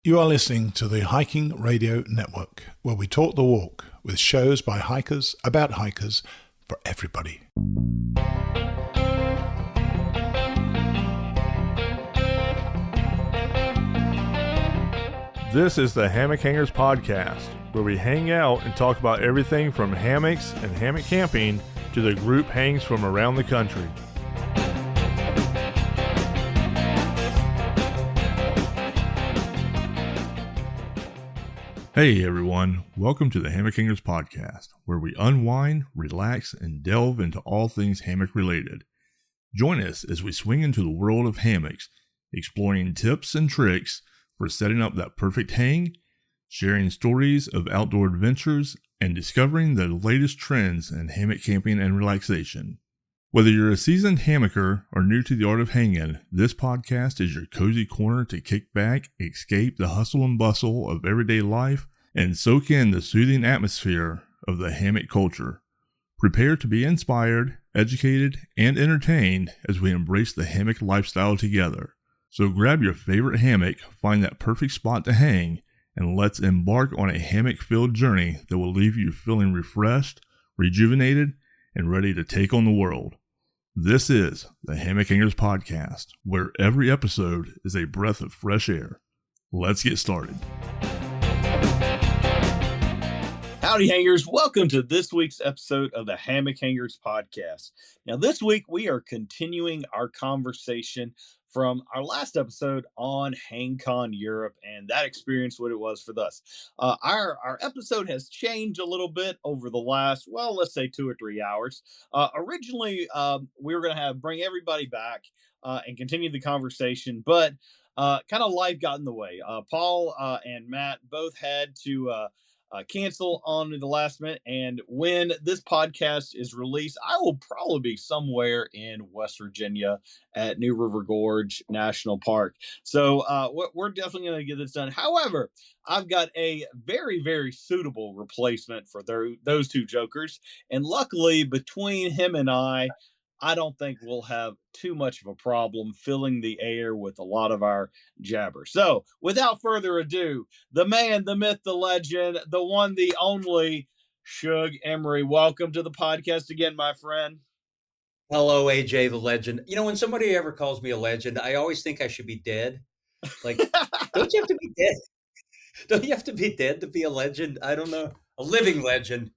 You are listening to the Hiking Radio Network, where we talk the walk with shows by hikers about hikers for everybody. This is the Hammock Hangers Podcast, where we hang out and talk about everything from hammocks and hammock camping to the group hangs from around the country. Hey everyone, welcome to the Hammock Hangers Podcast, where we unwind, relax, and delve into all things hammock related. Join us as we swing into the world of hammocks, exploring tips and tricks for setting up that perfect hang, sharing stories of outdoor adventures, and discovering the latest trends in hammock camping and relaxation. Whether you're a seasoned hammocker or new to the art of hanging, this podcast is your cozy corner to kick back, escape the hustle and bustle of everyday life, and soak in the soothing atmosphere of the hammock culture. Prepare to be inspired, educated, and entertained as we embrace the hammock lifestyle together. So grab your favorite hammock, find that perfect spot to hang, and let's embark on a hammock-filled journey that will leave you feeling refreshed, rejuvenated, and ready to take on the world. This is the Hammock Hangers Podcast, where every episode is a breath of fresh air. Let's get started. Howdy, hangers. Welcome to this week's episode of the Hammock Hangers Podcast. Now, this week we are continuing our conversation from our last episode on HangCon Europe and that experience, what it was for us. Our episode has changed a little bit over the last, well, let's say 2 or 3 hours. Originally, we were going to bring everybody back and continue the conversation, but kind of life got in the way. Paul and Matt both had to cancel on the last minute, and when this podcast is released, I will probably be somewhere in West Virginia at New River Gorge National Park. So we're definitely going to get this done. However, I've got a very, very suitable replacement for those two jokers, and luckily between him and I don't think we'll have too much of a problem filling the air with a lot of our jabber. So, without further ado, the man, the myth, the legend, the one, the only, Shug Emery. Welcome to the podcast again, my friend. Hello, AJ, the legend. You know, when somebody ever calls me a legend, I always think I should be dead. Like, don't you have to be dead? Don't you have to be dead to be a legend? I don't know. A living legend.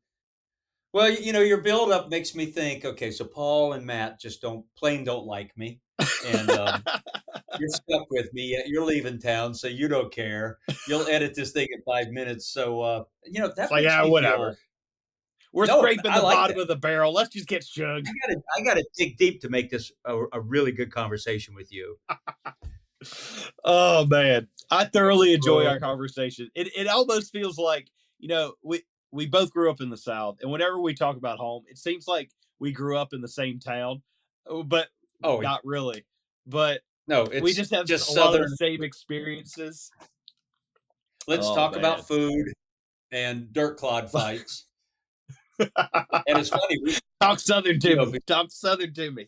Well, you know, your build-up makes me think, okay, so Paul and Matt just don't like me. And you're stuck with me. You're leaving town, so you don't care. You'll edit this thing in 5 minutes. So, you know, that makes me whatever. feel... We're scraping the bottom of the barrel. Let's just get Shug. I gotta dig deep to make this a really good conversation with you. Oh, man. I thoroughly enjoy our conversation. It almost feels like, you know, we both grew up in the South, and whenever we talk about home, it seems like we grew up in the same town, but not really. But no, we just have a lot of the same experiences. Let's talk about food and dirt clod fights. And it's funny. Talk Southern to me. Talk Southern to me.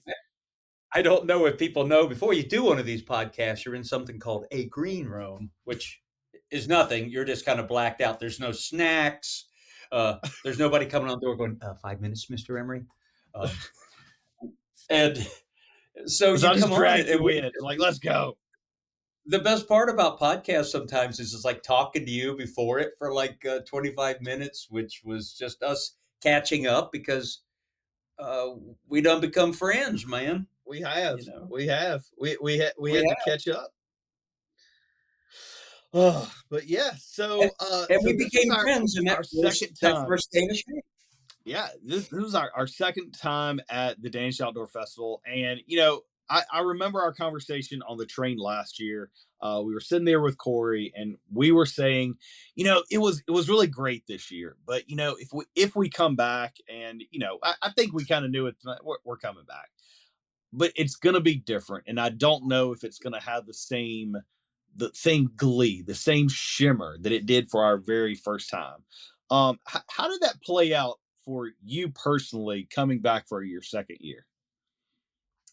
I don't know if people know, before you do one of these podcasts, you're in something called a green room, which is nothing. You're just kind of blacked out. There's no snacks. There's nobody coming on the door going, 5 minutes, Mr. Emery. And so you come on and like, let's go. The best part about podcasts sometimes is it's like talking to you before it for like 25 minutes, which was just us catching up because we done become friends, man. We have, you know? We had to catch up. Oh, but yeah, so we became friends in that first Danish hang. Yeah, this was our second time at the Danish Outdoor Festival, and you know, I remember our conversation on the train last year. We were sitting there with Corey, and we were saying, you know, it was really great this year. But you know, if we come back, and you know, I think we kind of knew it. We're coming back, but it's going to be different, and I don't know if it's going to have the same glee, the same shimmer that it did for our very first time. How did that play out for you personally, coming back for your second year?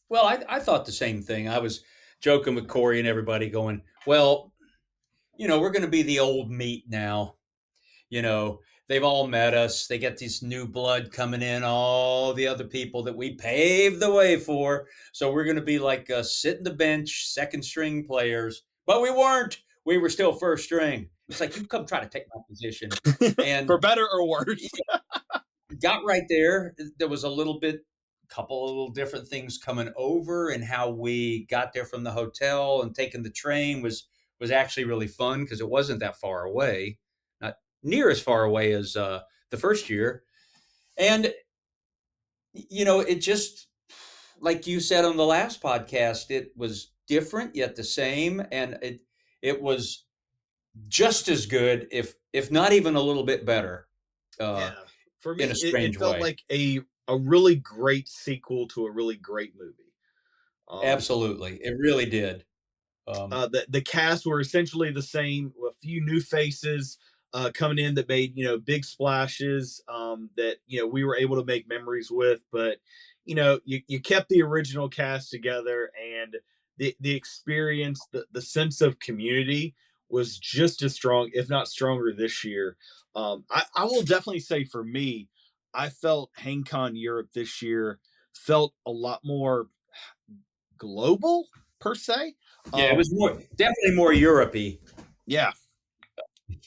Well, I thought the same thing. I was joking with Corey and everybody going, well, we're going to be the old meat now. They've all met us. They get this new blood coming in, all the other people that we paved the way for. So we're going to be like sitting the bench, second string players. But we weren't. We were still first string. It's like, you come try to take my position. And For better or worse. got right there. There was a couple of little different things coming over, and how we got there from the hotel and taking the train was actually really fun because it wasn't that far away, not near as far away as the first year. And it just, like you said on the last podcast, it was different yet the same, and it was just as good, if not even a little bit better. Yeah. For me, in a it strange felt way. like a really great sequel to a really great movie. Absolutely, it really did. The cast were essentially the same, with a few new faces coming in that made big splashes that we were able to make memories with. But you kept the original cast together, and the experience, the sense of community was just as strong, if not stronger, this year. I will definitely say, for me, I felt HangCon Europe this year felt a lot more global, per se. Yeah, it was definitely more Europe-y. Yeah.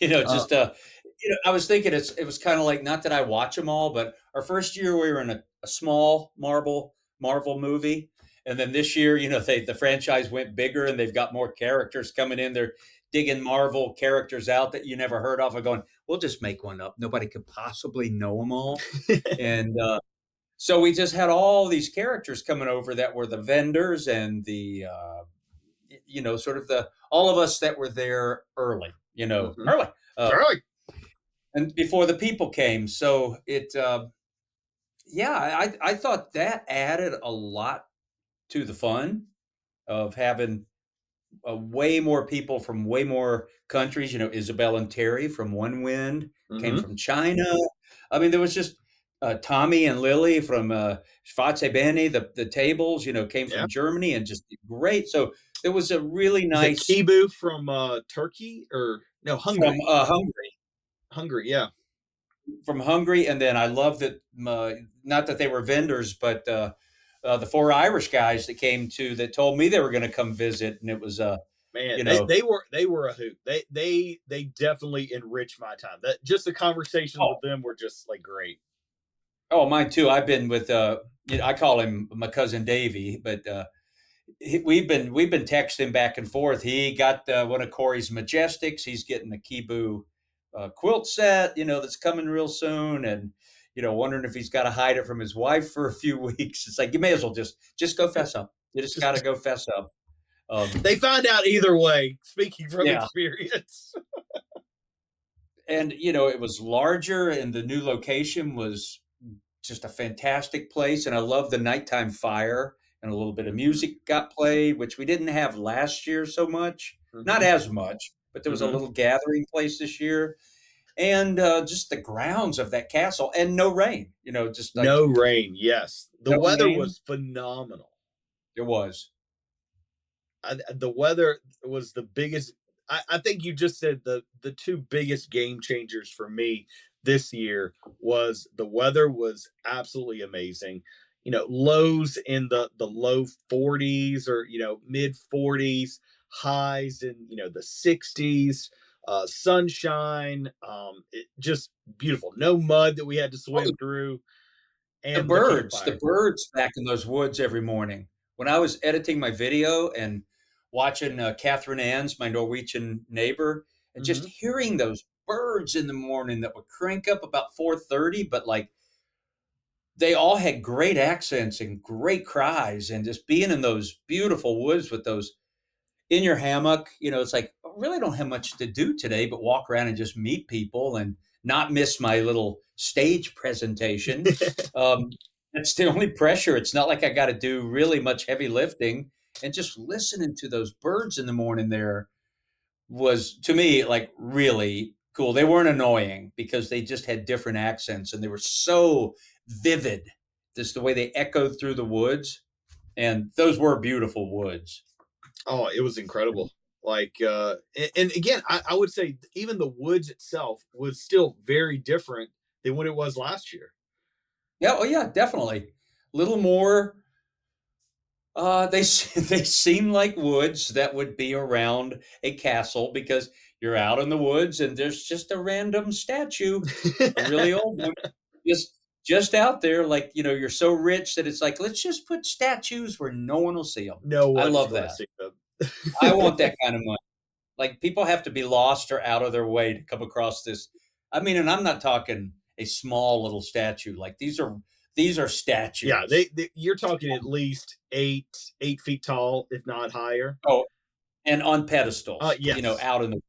Just I was thinking it was kind of like, not that I watch them all, but our first year we were in a small Marvel movie, and then this year, the franchise went bigger and they've got more characters coming in. They're digging Marvel characters out that you never heard of and going, we'll just make one up. Nobody could possibly know them all, and so we just had all these characters coming over that were the vendors and the sort of all of us that were there early, Mhm. early, Charlie. and before the people came. So yeah, I thought that added a lot to the fun of having way more people from way more countries. Isabel and Terry from One Wind came Mhm. from China. I mean, there was just Tommy and Lily from Schwarze Benny, the tables, came Yeah. from Germany, and just great. So there was a really Is it nice Kibu from Turkey, or no, from Hungary? Hungary. Hungary, yeah. From Hungary, and then I love that. Not that they were vendors, but the four Irish guys that came that told me they were going to come visit, and it was Man, you they, know, they were they were a hoot. They definitely enriched my time. That just the conversations oh with them were just like great. oh, mine too. I've been with I call him my cousin Davey, but we've been texting back and forth. He got one of Corey's Majestics. He's getting a Kibu quilt set, that's coming real soon, and wondering if he's got to hide it from his wife for a few weeks. It's like, you may as well just go fess up. You just got to Just go fess up. they find out either way. Speaking from Yeah, experience. and it was larger, and the new location was just a fantastic place. And I love the nighttime fire, and a little bit of Mhm. music got played, which we didn't have last year so much, not Mhm. as much, but there was a Mhm. little gathering place this year. And just the grounds of that castle, and no rain, just like No rain. Yes, the no weather rain. was phenomenal. It was. The weather was the biggest. I think you just said the two biggest game changers for me this year was the weather was absolutely amazing. Lows in the low 40s, or mid 40s, highs in the 60s. Sunshine, just beautiful. No mud that we had to Oh, swim through, the and the birds, the campfire. birds back in those woods every morning. When I was editing my video and watching Catherine Ann's, my Norwegian neighbor, and just Hmm. hearing those birds in the morning that would crank up about 4:30, but like they all had great accents and great cries, and just being in those beautiful woods with those in your hammock, it's like, I really don't have much to do today but walk around and just meet people and not miss my little stage presentation. That's the only pressure. It's not like I got to do really much heavy lifting. And just listening to those birds in the morning there was, to me, like really cool. They weren't annoying because they just had different accents, and they were so vivid, just the way they echoed through the woods. And those were beautiful woods. Oh, it was incredible. Like, and again, I would say even the woods itself was still very different than what it was last year. Yeah, oh yeah, definitely. Little more. They seem like woods that would be around a castle because you're out in the woods and there's just a random statue, a really old one, just just out there. Like you're so rich that it's like let's just put statues where no one will see them. No I one's love going to that. see them. I want that kind of money. Like people have to be lost or out of their way to come across this. I mean, and I'm not talking a small little statue. Like these are Yeah, statues. you're talking at least 8 feet tall, if not higher. Oh, and on pedestals, Yes. out in the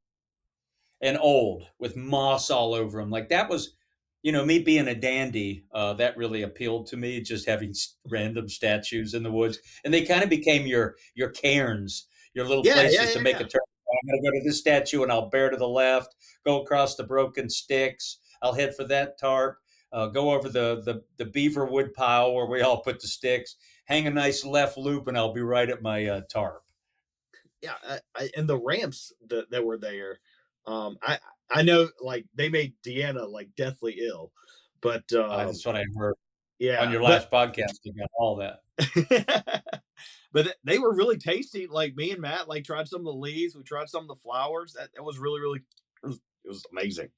and old with moss all over them. Like that was, me being a dandy. That really appealed to me. Just having random statues in the woods, and they kind of became your cairns, your little Yeah, yeah, places to yeah, make yeah. a turn. I'm going to go to this statue, and I'll bear to the left. Go across the broken sticks. I'll head for that tarp. Go over the beaver wood pile where we all put the sticks. Hang a nice left loop, and I'll be right at my tarp. Yeah, and the ramps that were there, I know like they made Deanna like deathly ill, but That's what I heard on yeah, your but last podcast. You got all that. but they were really tasty. Like me and Matt like tried some of the leaves, we tried some of the flowers. That was really really it was amazing,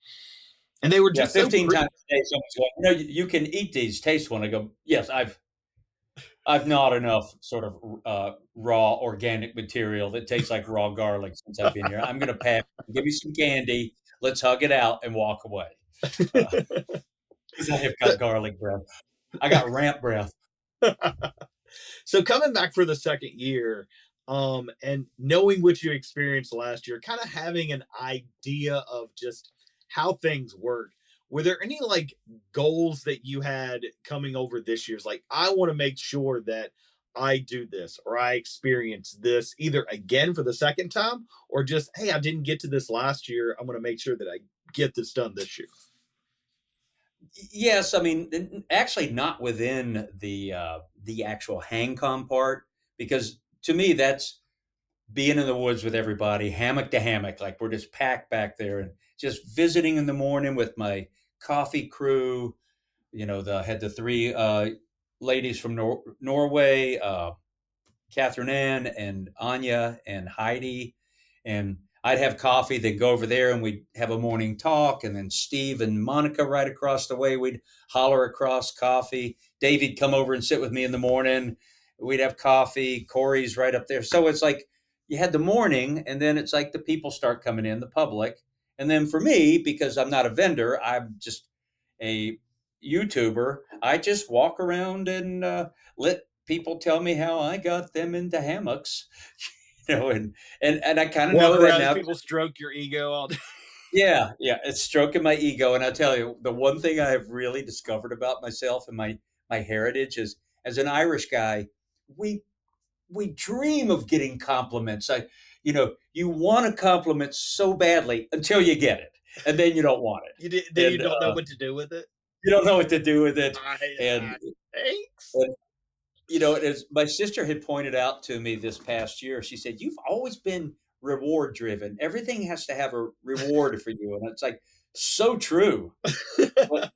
and they were Yeah, just so 15 pretty. times a day, someone's going, you can eat these, taste one. I go, yes, I've gnawed enough sort of raw organic material that tastes like raw garlic since I've been here. I'm going to pass. Give me some candy. Let's hug it out and walk away. Because I have got garlic breath. I got ramp breath. So coming back for the second year, and knowing what you experienced last year, kind of having an idea of just how things work. Were there any like goals that you had coming over this year's? Like, I want to make sure that I do this or I experience this either again for the second time or just, hey, I didn't get to this last year. I'm going to make sure that I get this done this year. Yes, I mean, actually, not within the actual HangCon part, because to me, that's being in the woods with everybody, hammock to hammock, like we're just packed back there and just visiting in the morning with my coffee crew. Had the three ladies from Norway, Catherine Ann and Anya and Heidi. And I'd have coffee, they'd go over there and we'd have a morning talk. And then Steve and Monica right across the way, we'd holler across coffee. Davy'd come over and sit with me in the morning. We'd have coffee. Corey's right up there. So it's like you had the morning, and then it's like the people start coming in, the public. And then for me, because I'm not a vendor, I'm just a YouTuber, I just walk around and let people tell me how I got them into hammocks, and I kind of Walk know that around as now. people stroke your ego all day. Yeah, yeah, it's stroking my ego, and I tell you, the one thing I have really discovered about myself and my heritage is as an Irish guy, we we dream of getting compliments. You want a compliment so badly until you get it, and then you don't want Then it, you and don't know what to do with it. you don't know what to do with it, and Thanks. and as my sister had pointed out to me this past year, she said, "You've always been reward driven. Everything has to have a reward for you." And it's like, so true. But,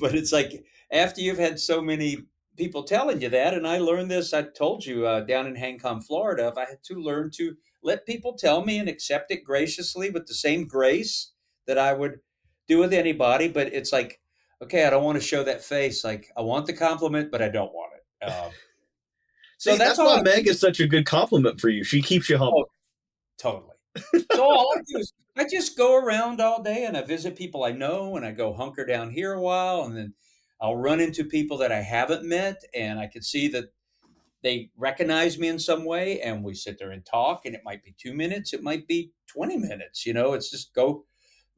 but it's like after you've had so many people telling you that, and I learned this, I told you down in HangCon, Florida, if I had to learn to let people tell me and accept it graciously with the same grace that I would do with anybody. But it's like, okay, I don't want to show that face. Like, I want the compliment, but I don't want it. So See, that's that's all why I Meg is such a good compliment for you. She keeps you oh, humble. totally. So all I do is I just go around all day and I visit people I know and I go hunker down here a while and then I'll run into people that I haven't met and I can see that they recognize me in some way and we sit there and talk and it might be 2 minutes, it might be 20 minutes, it's just go.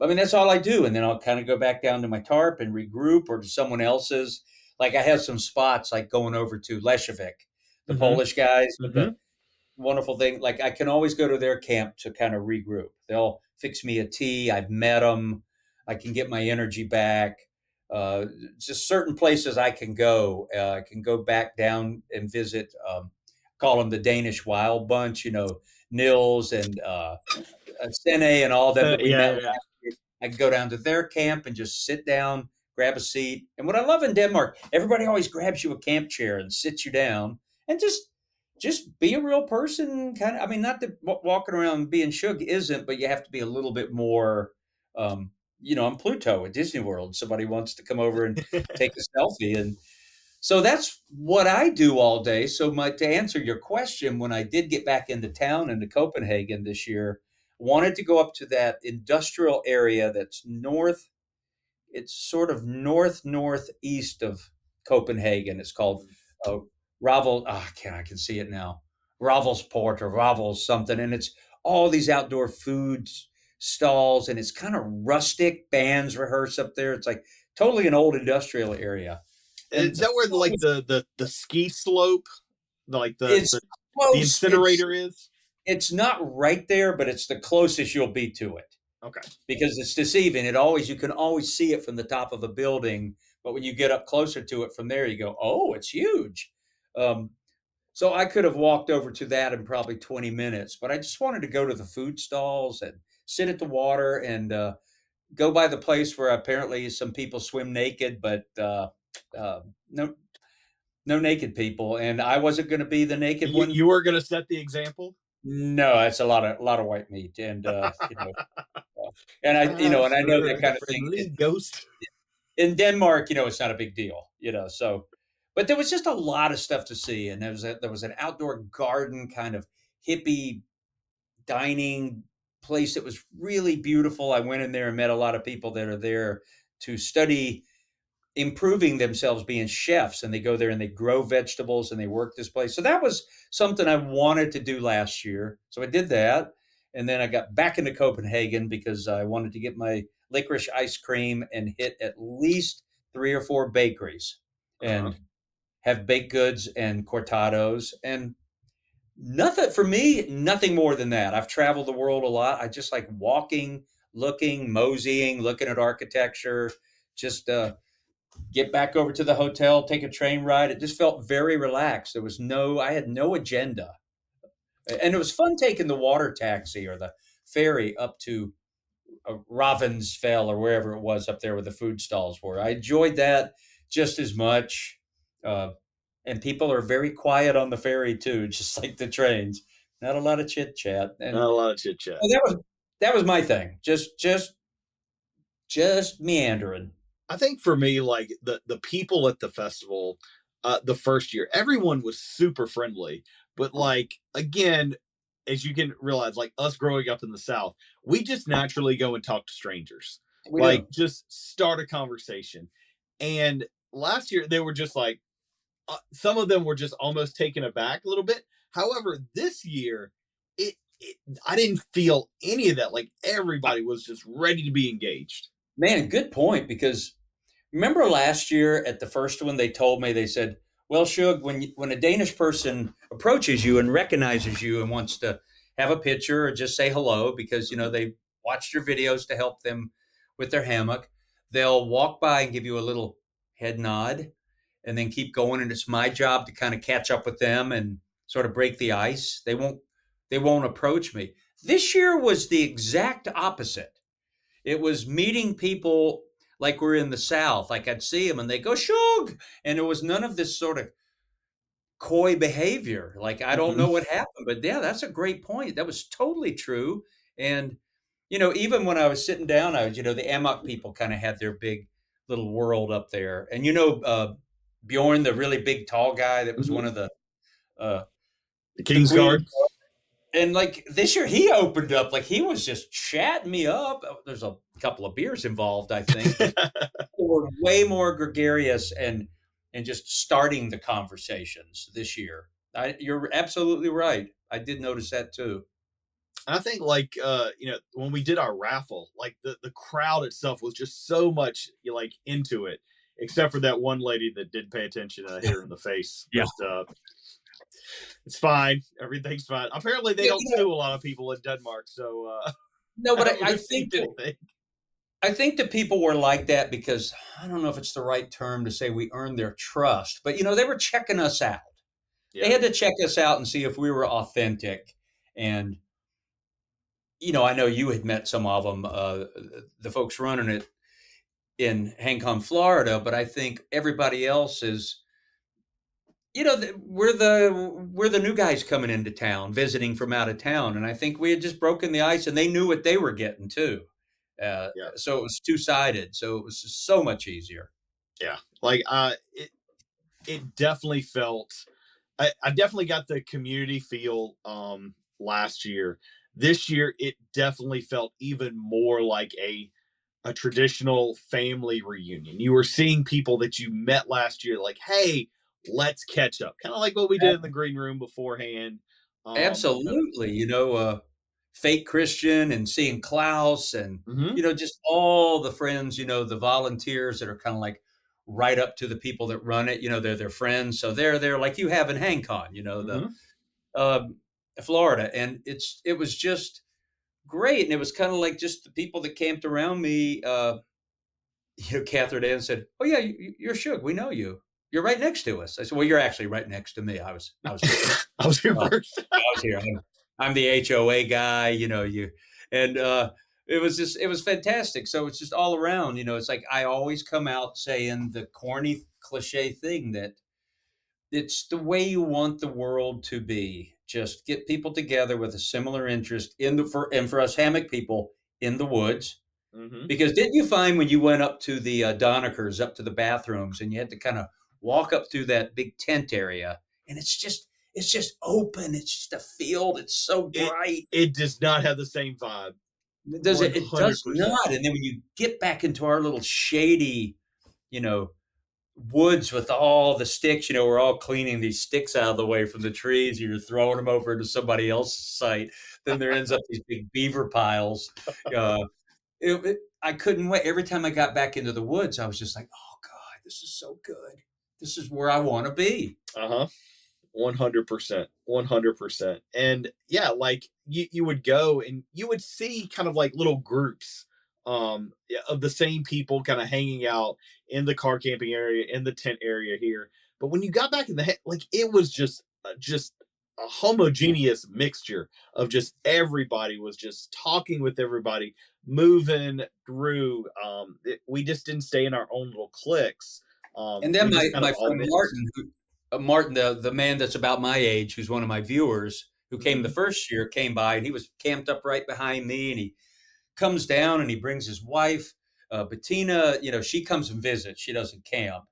I mean, that's all I do. And then I'll kind of go back down to my tarp and regroup or to someone else's. Like I have some spots like going over to Leshevik, the Mm-hmm. Polish guys with Mm-hmm. the wonderful thing. Like I can always go to their camp to kind of regroup. They'll fix me a tea. I've met them. I can get my energy back. Uh, just certain places I can go. I can go back down and visit. Call them the Danish Wild Bunch. Nils and Sene and all them that we met Yeah, last yeah. year. I could go down to their camp and just sit down, grab a seat. And what I love in Denmark, everybody always grabs you a camp chair and sits you down and just be a real person. Kind of, I mean, not that walking around being Shug isn't, but you have to be a little bit more. I'm Pluto at Disney World. Somebody wants to come over and take a selfie, and so that's what I do all day. So to answer your question, when I did get back into town into Copenhagen this year, wanted to go up to that industrial area that's north. It's sort of northeast of Copenhagen. It's called uh, Ravel. I can see it now. Ravelsport or Ravels something, and it's all these outdoor food stalls, and it's kind of rustic. Bands rehearse up there. It's like totally an old industrial area. And Is that where the ski slope, like it's the close. incinerator is? It's not right there, but it's the closest you'll be to it Okay. because it's deceiving. You can always see it from the top of a building, but when you get up closer to it from there, you go, oh, it's huge. Um, so I could have walked over to that in probably 20 minutes, but I just wanted to go to the food stalls and sit at the water and go by the place where apparently some people swim naked, but no, no naked people, and I wasn't going to be the naked one. You were going to set the example? No, that's a lot of white meat, and and I know that kind of thing. Friendly ghost. In Denmark, it's not a big deal, So, but there was just a lot of stuff to see, and there was an outdoor garden kind of hippie dining place that was really beautiful. I went in there and met a lot of people that are there to study improving themselves being chefs, and they go there and they grow vegetables and they work this place. So that was something I wanted to do last year. So I did that. And then I got back into Copenhagen because I wanted to get my licorice ice cream and hit at least 3 or 4 bakeries and have baked goods and cortados and nothing for me, nothing more than that. I've traveled the world a lot. I just like walking, looking, moseying, looking at architecture, just get back over to the hotel, take a train ride. It just felt very relaxed. I had no agenda. And it was fun taking the water taxi or the ferry up to Ravensfell or wherever it was up there where the food stalls were. I enjoyed that just as much. And people are very quiet on the ferry too, just like the trains. Not a lot of chit chat. And Not a lot of chit chat. that was my thing. Just meandering. I think for me, like the people at the festival, the first year, everyone was super friendly. But like again, as you can realize, like us growing up in the South, we just naturally go and talk to strangers, just start a conversation. And last year they were just like, some of them were just almost taken aback a little bit. However, this year, I didn't feel any of that. Like everybody was just ready to be engaged. Man, good point. Because remember last year at the first one, they said, well, Shug, when a Danish person approaches you and recognizes you and wants to have a picture or just say hello because, they watched your videos to help them with their hammock, they'll walk by and give you a little head nod and then keep going. And it's my job to kind of catch up with them and sort of break the ice. They won't approach me. This year was the exact opposite. It was meeting people like we're in the South. Like I'd see them and they go, Shug. And there was none of this sort of coy behavior. Like, I don't know what happened, but yeah, that's a great point. That was totally true. And, even when I was sitting down, the Amok people kind of had their big little world up there. And, Bjorn, the really big, tall guy that was one of the King's Guard. And like this year, he opened up, like he was just chatting me up. There's a couple of beers involved, I think. They were way more gregarious and just starting the conversations this year. You're absolutely right. I did notice that too. I think like when we did our raffle, like the crowd itself was just so much like into it, except for that one lady that didn't pay attention and I hit her in the face. Yeah. But, it's fine. Everything's fine. Apparently, they don't sue a lot of people in Denmark. So no, but I think that people were like that because I don't know if it's the right term to say we earned their trust, but they were checking us out. Yeah. They had to check us out and see if we were authentic, and I know you had met some of them, the folks running it in HangCon, Florida, but I think everybody else is, we're the new guys coming into town, visiting from out of town, and I think we had just broken the ice, and they knew what they were getting too. Uh, Yeah. so it was two sided, so it was just so much easier. Yeah. Like it definitely felt I definitely got the community feel last year. This year it definitely felt even more like a traditional family reunion. You were seeing people that you met last year, like, hey, let's catch up. Kind of like what we did in the green room beforehand. Absolutely. Fake Christian and seeing Klaus and, Mhm, just all the friends, the volunteers that are kind of like right up to the people that run it, they're their friends. So they're there like you have in HangCon, mhm. um, Florida. And it was just great. And it was kind of like just the people that camped around me. Catherine Ann said, "Oh yeah, you're Shug. We know you. You're right next to us." I said, "Well, you're actually right next to me. I was here first." I was here Uh, first. I was here. I'm the HOA guy, and it was fantastic. So it's just all around, it's like I always come out saying the corny cliche thing that it's the way you want the world to be. Just get people together with a similar interest and for us hammock people in the woods. Mhm, Because didn't you find when you went up to the Donikers, up to the bathrooms, and you had to kind of walk up through that big tent area, and it's just open. It's just a field. It's so it bright. it does not have the same vibe. Does it? It does 100%. not. And then when you get back into our little shady, you know, woods with all the sticks, we're all cleaning these sticks out of the way from the trees. You're throwing them over into somebody else's site. Then there ends up these big beaver piles. Uh, I couldn't wait. Every time I got back into the woods, I was just like, "Oh God, this is so good. This is where I want to be." Uh-huh. 100%. 100%. And yeah, like you would go and you would see kind of like little groups yeah, of the same people kind of hanging out in the car camping area, in the tent area here. But when you got back in the like it was just a homogeneous mixture of just everybody was just talking with everybody, moving through. We just didn't stay in our own little cliques. And then We my just kind of my all friend mixed. Martin, the man that's about my age, who's one of my viewers, who came the Mhm. first year, came by and he was camped up right behind me, and he comes down and he brings his wife, Bettina. She comes and visits. She doesn't camp,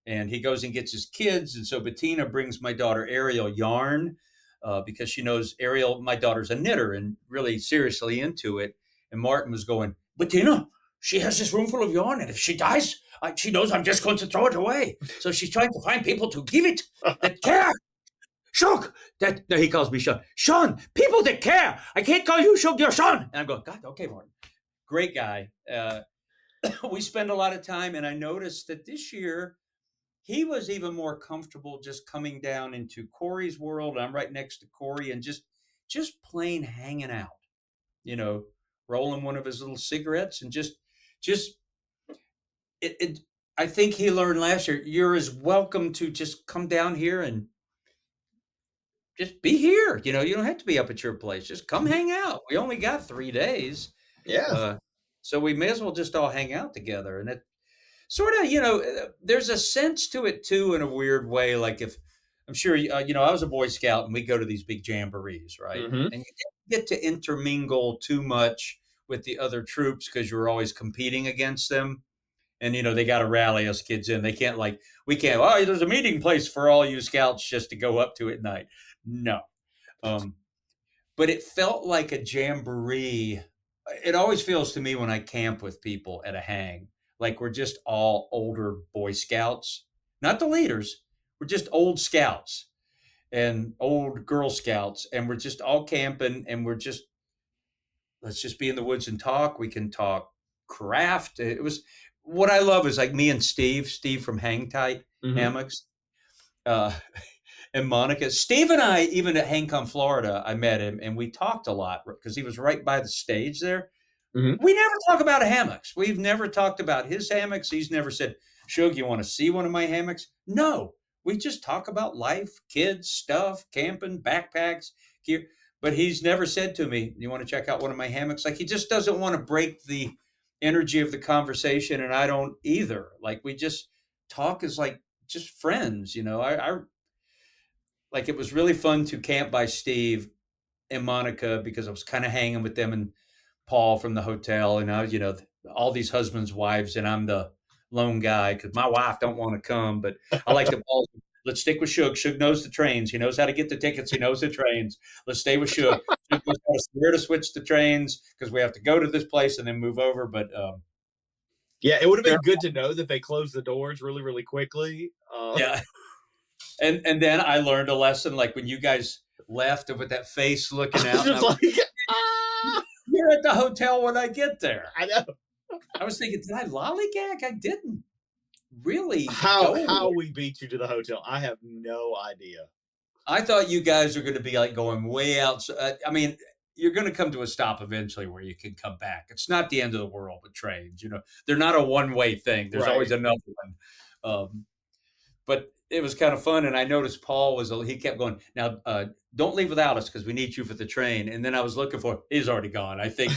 and he goes and gets his kids. And so Bettina brings my daughter Ariel yarn because she knows Ariel, my daughter's a knitter and really seriously into it. And Martin was going, Bettina, she has this room full of yarn, and if she dies, she knows I'm just going to throw it away. So she's trying to find people to give it that care. Shug, that no, he calls me Sean. Sean, people that care. I can't call you Shug, you're Sean. And I go, God, okay, Martin. Great guy. We spend a lot of time, and I noticed that this year he was even more comfortable just coming down into Corey's world. I'm right next to Corey, and just plain hanging out, you know, rolling one of his little cigarettes, and just it. I think he learned last year. You're as welcome to just come down here and just be here. You don't have to be up at your place. Just come Mhm. hang out. We only got 3 days, Yeah. uh, so we may as well just all hang out together. And it sort of, there's a sense to it too, in a weird way. Like if I'm sure, I was a Boy Scout, and we go to these big jamborees, right? Mhm. And you didn't get to intermingle too much with the other troops because you're always competing against them. And they got to rally us kids in. They can't we can't. Oh, there's a meeting place for all you scouts just to go up to at night. No, um, but it felt like a jamboree. It always feels to me when I camp with people at a hang, like we're just all older Boy Scouts, not the leaders. We're just old scouts and old Girl Scouts, and we're just all camping, and let's just be in the woods and talk. We can talk craft. It was what I love is like me and Steve from Hang Tight Mhm. Hammocks. Uh, and Monica. Steve and I, even at HangCon Florida, I met him and we talked a lot because he was right by the stage there. Mhm. We never talk about hammocks. We've never talked about his hammocks. He's never said, Shug, you want to see one of my hammocks? No. We just talk about life, kids, stuff, camping, backpacks, gear. but he's never said to me, "You want to check out one of my hammocks?" Like he just doesn't want to break the energy of the conversation, and I don't either. Like we just talk as like just friends, you know. I like it was really fun to camp by Steve and Monica because I was kind of hanging with them and Paul from the hotel, and I, you know, all these husbands, wives, and I'm the lone guy because my wife don't want to come. But I like to Paul. Let's stick with Shug. Shug knows the trains. He knows how to get the tickets. He knows the trains. Let's stay with Shug. Shug knows how to where to switch the trains because we have to go to this place and then move over. But Yeah, it would have been good to know that they closed the doors really, really quickly. yeah, and then I learned a lesson. Like when you guys left and with that face looking out, just like, ah! you're at the hotel when I get there. I know. I was thinking, did I lollygag? I didn't really. How we beat you to the hotel, I have no idea. I thought you guys were going to be like going way out. I mean, you're going to come to a stop eventually where you can come back. It's not the end of the world with trains. You know, they're not a one-way thing. There's always another one. But it was kind of fun. And I noticed Paul he kept going, now, don't leave without us because we need you for the train. And then I was looking for, he's already gone. I think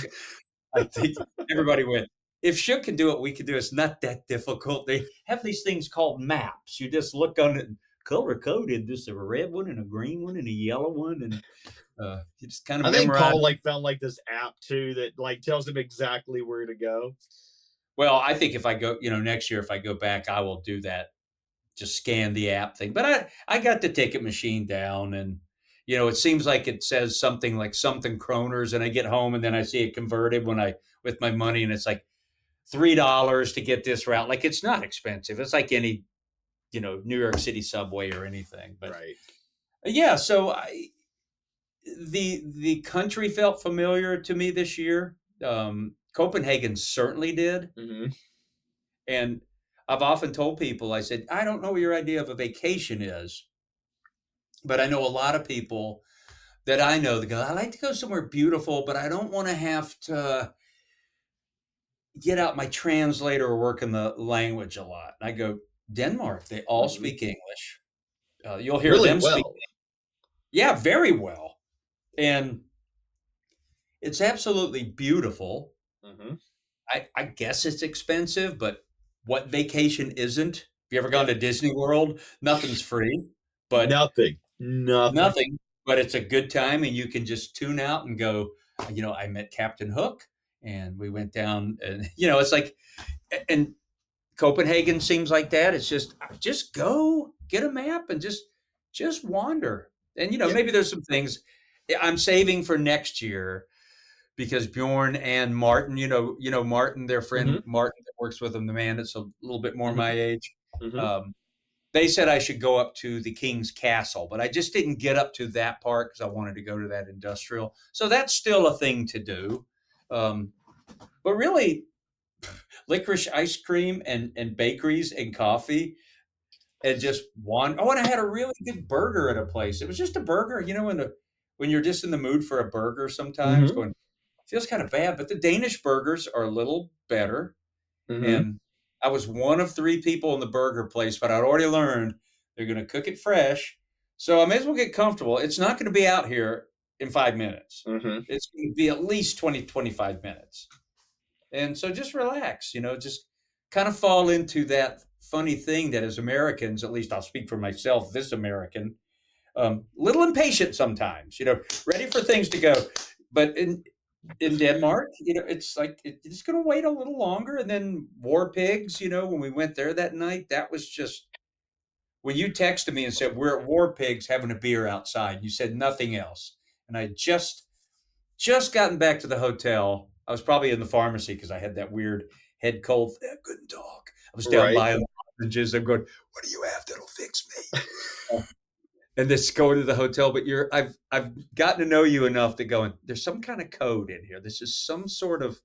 everybody went. If Shug can do it, we can do it. It's not that difficult. They have these things called maps. You just look on it, color coded. There's a red one and a green one and a yellow one, and you just kind of. I think Paul found this app too that tells him exactly where to go. Well, I think if I go, next year if I go back, I will do that. Just scan the app thing. But I got the ticket machine down, and it seems like it says something like something kroners, and I get home and then I see it converted with my money, and it's like $3 to get this route. Like it's not expensive. It's like any, New York City subway or anything. But yeah, so the country felt familiar to me this year. Copenhagen certainly did. Mm-hmm. And I've often told people, I said, I don't know what your idea of a vacation is, but I know a lot of people that I know that go, I like to go somewhere beautiful, but I don't want to have to get out my translator or work in the language a lot. And I go, Denmark, they all speak English. You'll hear really them well. speak. Yeah, very well. And it's absolutely beautiful. Mm-hmm. I guess it's expensive, but what vacation isn't? Have you ever gone to Disney World? Nothing's free. But Nothing. But it's a good time, and you can just tune out and go, I met Captain Hook, and we went down, and, it's like, and Copenhagen seems like that. It's just go get a map and just wander. And, maybe there's some things I'm saving for next year because Bjorn and Martin, Martin, their friend Martin that works with them, the man that's a little bit more my age. They said I should go up to the King's Castle, but I just didn't get up to that part because I wanted to go to that industrial. So that's still a thing to do. But really, licorice ice cream and bakeries and coffee and just one. Oh, and I had a really good burger at a place. It was just a burger, when you're just in the mood for a burger sometimes going, feels kind of bad, but the Danish burgers are a little better. And I was one of 3 people in the burger place, but I'd already learned they're going to cook it fresh. So I may as well get comfortable. It's not going to be out here in 5 minutes. It's going to be at least 20, 25 minutes. And so just relax, just kind of fall into that funny thing that as Americans, at least I'll speak for myself, this American, little impatient sometimes, ready for things to go. But in Denmark, it's like it's going to wait a little longer. And then War Pigs, when we went there that night, that was just when you texted me and said we're at War Pigs having a beer outside. You said nothing else, and I just gotten back to the hotel. I was probably in the pharmacy because I had that weird head cold. I couldn't talk. I was down by the oranges. I'm going, what do you have that'll fix me? And just going to the hotel, but I've gotten to know you enough to go, there's some kind of code in here. This is some sort of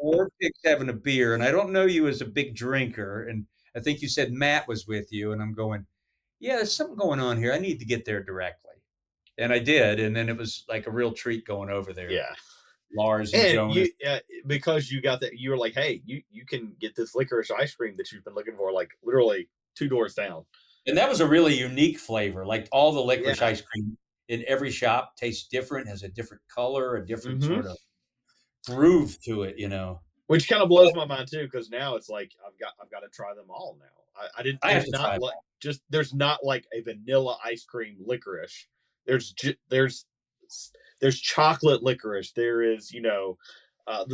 War Pigs having a beer, and I don't know you as a big drinker. And I think you said Matt was with you, and I'm going, yeah, there's something going on here. I need to get there directly. And I did, and then it was like a real treat going over there. Yeah. Lars and Jonas. Because you got that, you were like, hey, you can get this licorice ice cream that you've been looking for, like literally 2 doors down. And that was a really unique flavor. Like all the licorice ice cream in every shop, tastes different, has a different color, a different Mm-hmm. sort of groove to it, Which kind of blows my mind too, because now it's like I've got to try them all now. I didn't. I have There's to not try like there's not like a vanilla ice cream licorice. There's there's chocolate licorice. There is the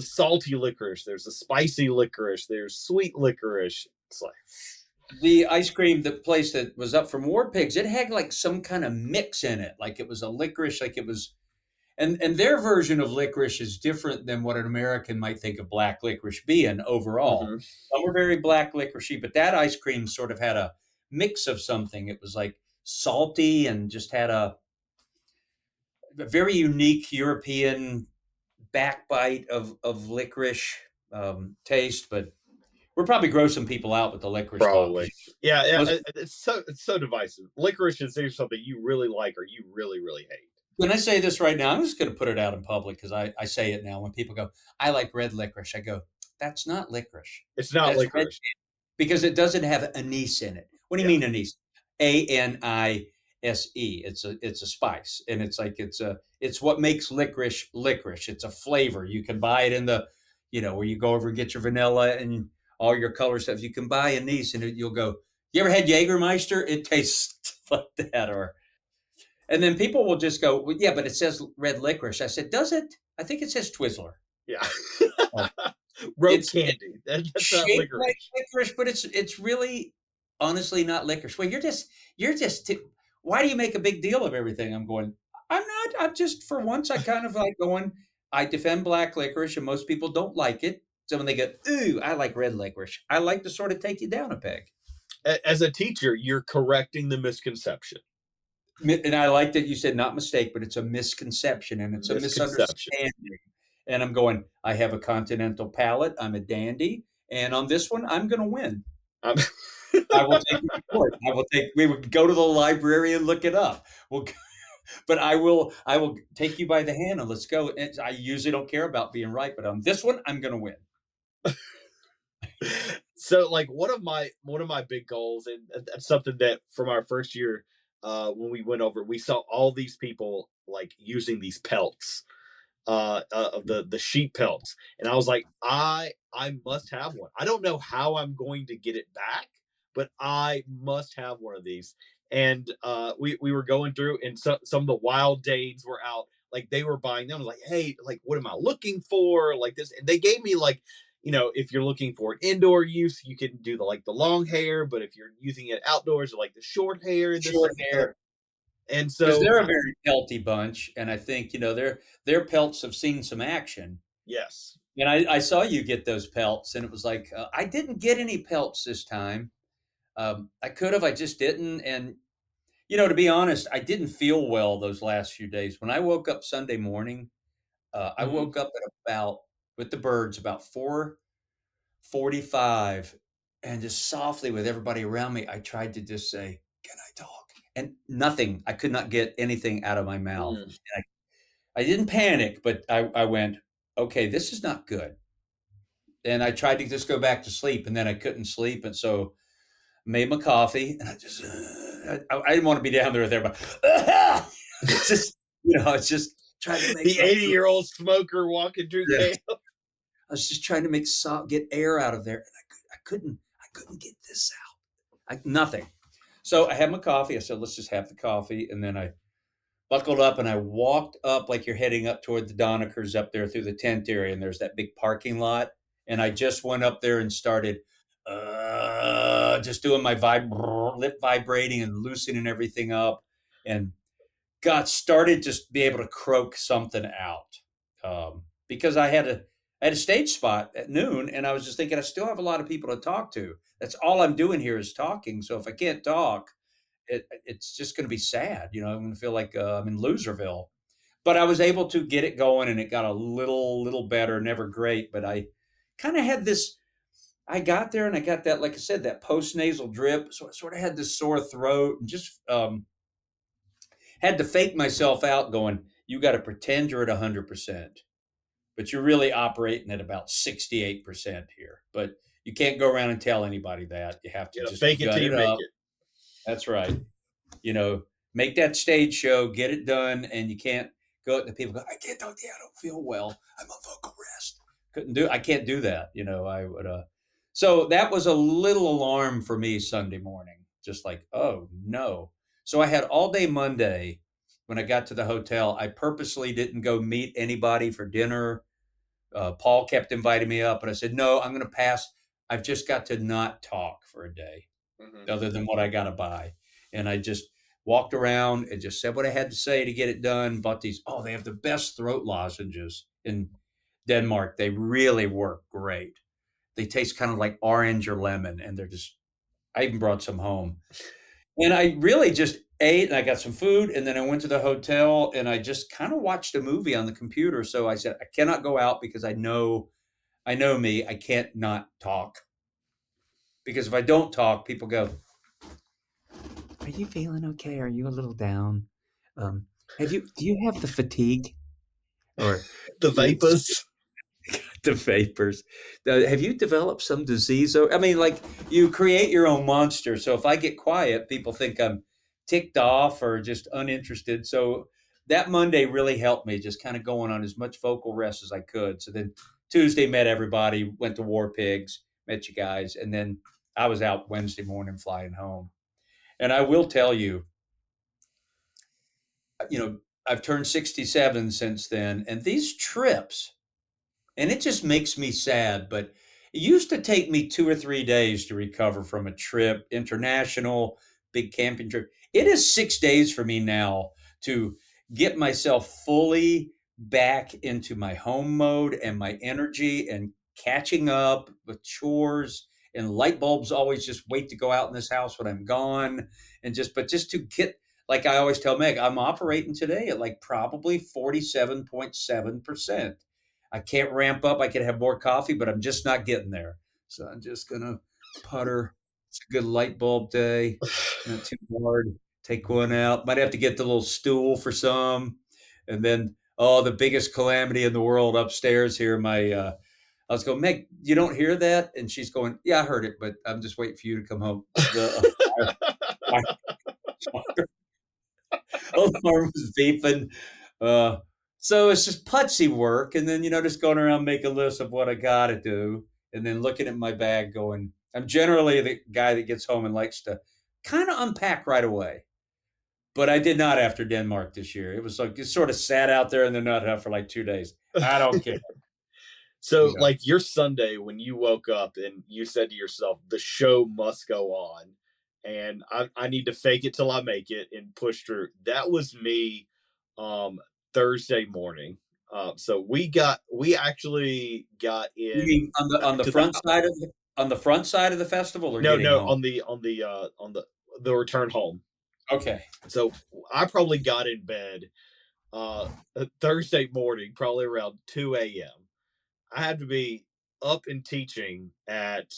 salty licorice. There's the spicy licorice. There's sweet licorice. It's like the ice cream, the place that was up from War Pigs, it had like some kind of mix in it, like it was a licorice, like it was. And their version of licorice is different than what an American might think of black licorice being overall. mm-hmm. Some were very black licoricey, but that ice cream sort of had a mix of something. It was like salty and just had a very unique European backbite of licorice taste. But we're probably grossing people out with the licorice Probably. talk. Yeah. Most, It's so divisive. Licorice is either something you really like or you really really hate. Can I say this right now? I'm just going to put it out in public because I say it now. When people go, I like red licorice, I go, that's not licorice. It's not That's red licorice. because it doesn't have anise in it. What do you mean anise? Anise. It's a spice, and it's like it's what makes licorice licorice. It's a flavor. You can buy it in the, where you go over and get your vanilla and all your color stuff. You can buy anise, and you'll go. You ever had Jägermeister? It tastes like that, and then people will just go, well, yeah, but it says red licorice. I said, does it? I think it says Twizzler. Yeah. Oh. Road It's candy. That's not shaped licorice. like licorice, but it's really honestly not licorice. Well, why do you make a big deal of everything? I'm going, I'm not. I'm just for once I kind of like going, I defend black licorice and most people don't like it. So when they go, ooh, I like red licorice, I like to sort of take you down a peg. As a teacher, you're correcting the misconception. And I like that you said not mistake, but it's a misconception and it's a misunderstanding. And I'm going, I have a continental palate. I'm a dandy. And on this one, I'm going to win. I will take you to court. We would go to the library and look it up. But I will take you by the hand and let's go. And I usually don't care about being right, but on this one, I'm going to win. So like one of my big goals, and that's something that from our first year, when we went over, we saw all these people like using these pelts, of the sheep pelts, and I was like, I must have one. I don't know how I'm going to get it back, but I must have one of these. And we were going through, and some of the wild Danes were out, like they were buying them. I was like, hey, like what am I looking for? Like this, and they gave me like, if you're looking for an indoor use, you can do the long hair, but if you're using it outdoors, like the short hair, short hair. And so because they're a very pelty bunch, and I think their pelts have seen some action. Yes, and I saw you get those pelts, and it was like I didn't get any pelts this time. I could have, I just didn't, and to be honest, I didn't feel well those last few days. When I woke up Sunday morning, I woke up at about with the birds about 4:45, and just softly with everybody around me, I tried to just say, "Can I talk?" And nothing. I could not get anything out of my mouth. I didn't panic, but I went, okay, this is not good. And I tried to just go back to sleep, and then I couldn't sleep. And so made my coffee, and I just, I didn't want to be down there with everybody. It's just, it's just trying to make the 80-year-old smoker walking through the I was just trying to get air out of there. And I couldn't get this out. Nothing. So I had my coffee. I said, let's just have the coffee. And then I buckled up and I walked up like you're heading up toward the Donekers up there through the tent area. And there's that big parking lot. And I just went up there and started just doing my lip vibrating and loosening everything up. And started to be able to croak something out. Because I had a stage spot at noon, and I was just thinking, I still have a lot of people to talk to. That's all I'm doing here is talking. So if I can't talk, it's just going to be sad. I'm going to feel like I'm in Loserville. But I was able to get it going, and it got a little better. Never great, but I kind of had this. I got there, and I got that, like I said, that post-nasal drip. So I sort of had this sore throat, and just had to fake myself out going, you got to pretend you're at 100%. But you're really operating at about 68% here. But you can't go around and tell anybody that. You have to just fake it till you make it. That's right. make that stage show, get it done, and you can't go and the people go, I can't talk to you, I don't feel well. I'm on vocal rest. I can't do that. I would so that was a little alarm for me Sunday morning. Just like, oh no. So I had all day Monday when I got to the hotel. I purposely didn't go meet anybody for dinner. Paul kept inviting me up, and I said, no, I'm going to pass. I've just got to not talk for a day other than what I got to buy. And I just walked around and just said what I had to say to get it done. Bought these. Oh, they have the best throat lozenges in Denmark. They really work great. They taste kind of like orange or lemon, and I even brought some home. And I really just ate and I got some food and then I went to the hotel and I just kind of watched a movie on the computer. So I said, I cannot go out because I know me, I can't not talk. Because if I don't talk, people go, are you feeling okay? Are you a little down? Do you have the fatigue or The vapors. the vapors? Have you developed some disease? I mean, like you create your own monster. So if I get quiet, people think I'm ticked off or just uninterested. So that Monday really helped me just kind of going on as much vocal rest as I could. So then Tuesday met everybody, went to War Pigs, met you guys. And then I was out Wednesday morning flying home. And I will tell you, I've turned 67 since then. And these trips, and it just makes me sad, but it used to take me 2 or 3 days to recover from a trip, international, big camping trip. It is 6 days for me now to get myself fully back into my home mode and my energy and catching up with chores and light bulbs always just wait to go out in this house when I'm gone. But just to get, like I always tell Meg, I'm operating today at like probably 47.7%. I can't ramp up. I could have more coffee, but I'm just not getting there. So I'm just gonna putter. It's a good light bulb day. Not too hard. Take one out. Might have to get the little stool for some. And then, the biggest calamity in the world upstairs here. I was going, Meg, you don't hear that? And she's going, yeah, I heard it, but I'm just waiting for you to come home. The fire alarm was beeping. Uh, so it's just putsy work. And then, just going around making a list of what I got to do. And then looking at my bag going, I'm generally the guy that gets home and likes to kind of unpack right away. But I did not after Denmark this year. It was like, it sort of sat out there and then not out for like 2 days. I don't care. So, like your Sunday when you woke up and you said to yourself, the show must go on and I need to fake it till I make it and push through. That was me Thursday morning. So we actually got You in mean on the front side on the front side of the festival or getting home? on the return home. Okay. So I probably got in bed Thursday morning, probably around 2 a.m. I had to be up and teaching at,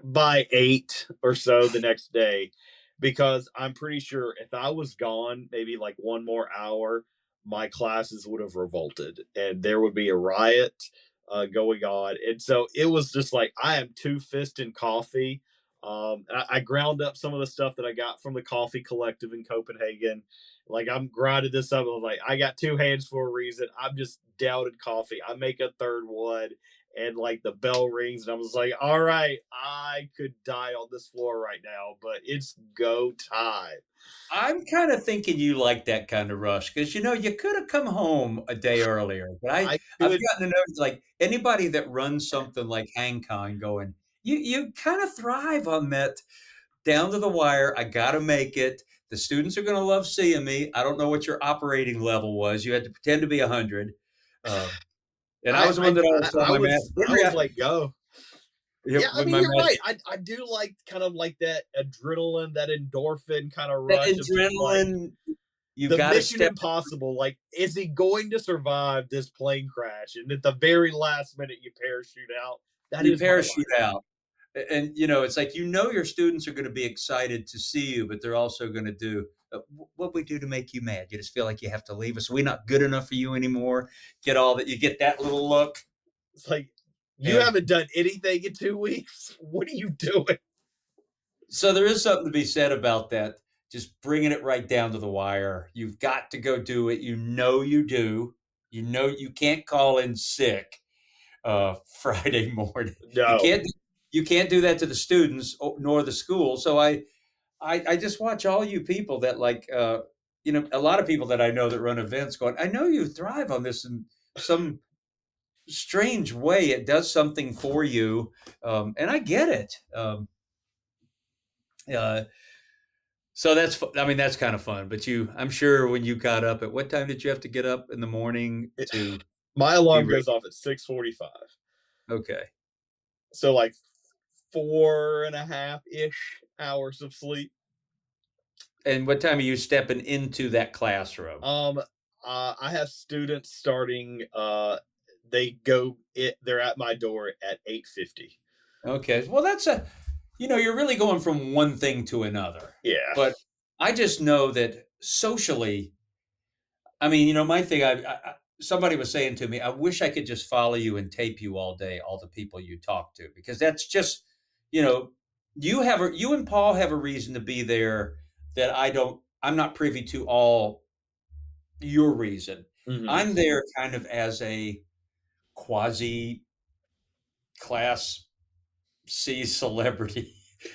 by 8 or so the next day, because I'm pretty sure if I was gone maybe like one more hour, my classes would have revolted and there would be a riot going on. And so it was just like, I am two-fisting coffee. I ground up some of the stuff that I got from the Coffee Collective in Copenhagen. Like I'm grinding this up. I was like, I got two hands for a reason. I'm just down in coffee. I make a third one and like the bell rings and I was like, all right, I could die on this floor right now, but it's go time. I'm kind of thinking you like that kind of rush because you could have come home a day earlier. But I've gotten to know like anybody that runs something like HangCon going, you kind of thrive on that down to the wire. I got to make it. The students are going to love seeing me. I don't know what your operating level was. You had to pretend to be 100. And I was the one that always told my math. I was like, go. Yeah, I mean, you're right. I do like kind of like that adrenaline, that endorphin kind of rush. That adrenaline. You got Mission Impossible. Like, is he going to survive this plane crash? And at the very last minute, you parachute out. You parachute out. And, it's like, your students are going to be excited to see you, but they're also going to do what we do to make you mad. You just feel like you have to leave us. We're not good enough for you anymore. You get that little look. It's like, you haven't done anything in 2 weeks. What are you doing? So there is something to be said about that. just bringing it right down to the wire. You've got to go do it. You know you do. You know you can't call in sick Friday morning. You No. can't you can't do that to the students nor the school. So I just watch all you people that like a lot of people that I know that run events going, I know you thrive on this in some strange way. It does something for you, and I get it. Uh, so I mean, that's kind of fun. But I'm sure when you got up, at what time did you have to get up in the morning to My be alarm ready? goes off at 6:45. Okay. So like 4.5-ish hours of sleep. And what time are you stepping into that classroom? I have students starting. They're at my door at 8:50. Okay. Well, you're really going from one thing to another. Yeah. But I just know that socially, I mean, my thing, somebody was saying to me, I wish I could just follow you and tape you all day, all the people you talk to, because that's just, you know, you and Paul have a reason to be there that I'm not privy to all your reason. Hmm. I'm there kind of as a quasi class C celebrity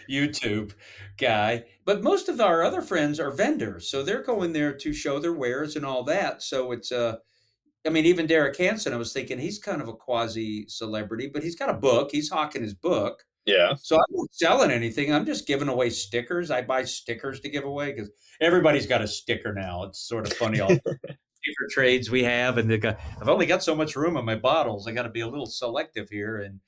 YouTube guy, but most of our other friends are vendors, so they're going there to show their wares and all that. So it's I mean, even Derek Hansen, I was thinking he's kind of a quasi celebrity, but he's got a book. He's hawking his book. Yeah. So I'm not selling anything. I'm just giving away stickers. I buy stickers to give away because everybody's got a sticker now. It's sort of funny all the sticker trades we have, and I've only got so much room in my bottles. I got to be a little selective here, and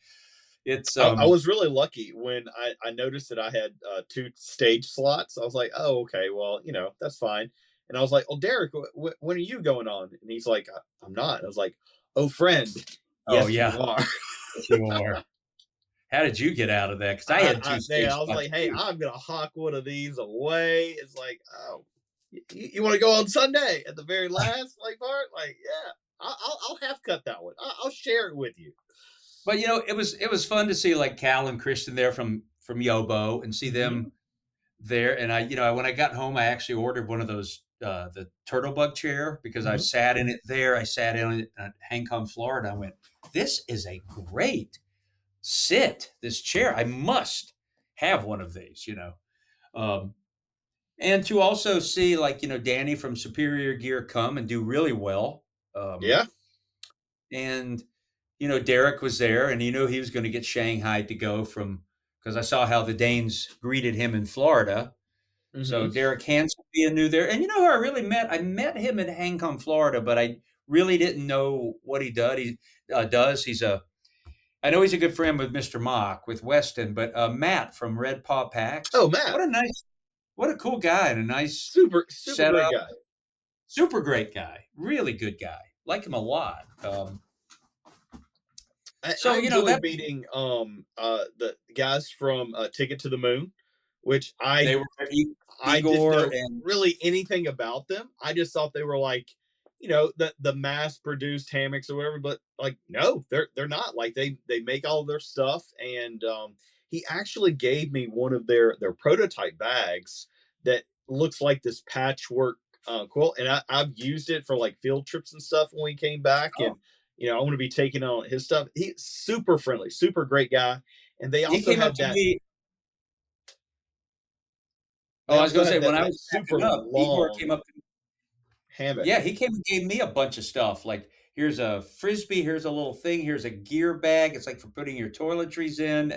it's I was really lucky when I noticed that I had 2 stage slots. I was like, oh, okay, well, that's fine. And I was like, oh, Derek, when are you going on? And he's like, I'm not. I was like, oh, friend, oh yes, you yeah, are. you are. How did you get out of that? Because I had two stage I was slots like, hey, too. I'm gonna hawk one of these away. It's like, oh, you want to go on Sunday at the very last like part? Like, yeah, I'll half cut that one. I'll share it with you. But it was fun to see like Cal and Christian there from Yobo and see Hmm. them there. And when I got home, I actually ordered one of those the turtle bug chair because I Hmm. sat in it there. I sat in it at HangCon, Florida. I went, this is a great this chair. I must have one of these. Um, and to also see like Danny from Superior Gear come and do really well. Um, Yeah. and Derek was there, and he was going to get Shanghai to go from because I saw how the Danes greeted him in Florida. So Hmm. Derek Hansen being new there, and who I really met? I met him in HangCon, Florida, but I really didn't know what he does. I know he's a good friend with Mr. Mock with Weston, but Matt from Red Paw Oh, Packs. Matt, What a cool guy and a nice super great setup. guy. Super great guy, really good guy. Like him a lot. I So enjoyed that meeting the guys from Ticket to the Moon, which they were I didn't Igor know and really anything about them. I just thought they were like, the mass produced hammocks or whatever. But like, no, they're not. Like they make all their stuff, and he actually gave me one of their prototype bags that looks like this patchwork quilt, and I've used it for like field trips and stuff when we came back, oh, and I want to be taking on his stuff. He's super friendly, super great guy, and they he also came up had to that. me. They Oh, I was also going to say had when I that was super packing up, Igor came long up. hammock. Yeah, he came and gave me a bunch of stuff. Like here's a frisbee, here's a little thing, here's a gear bag. It's like for putting your toiletries in.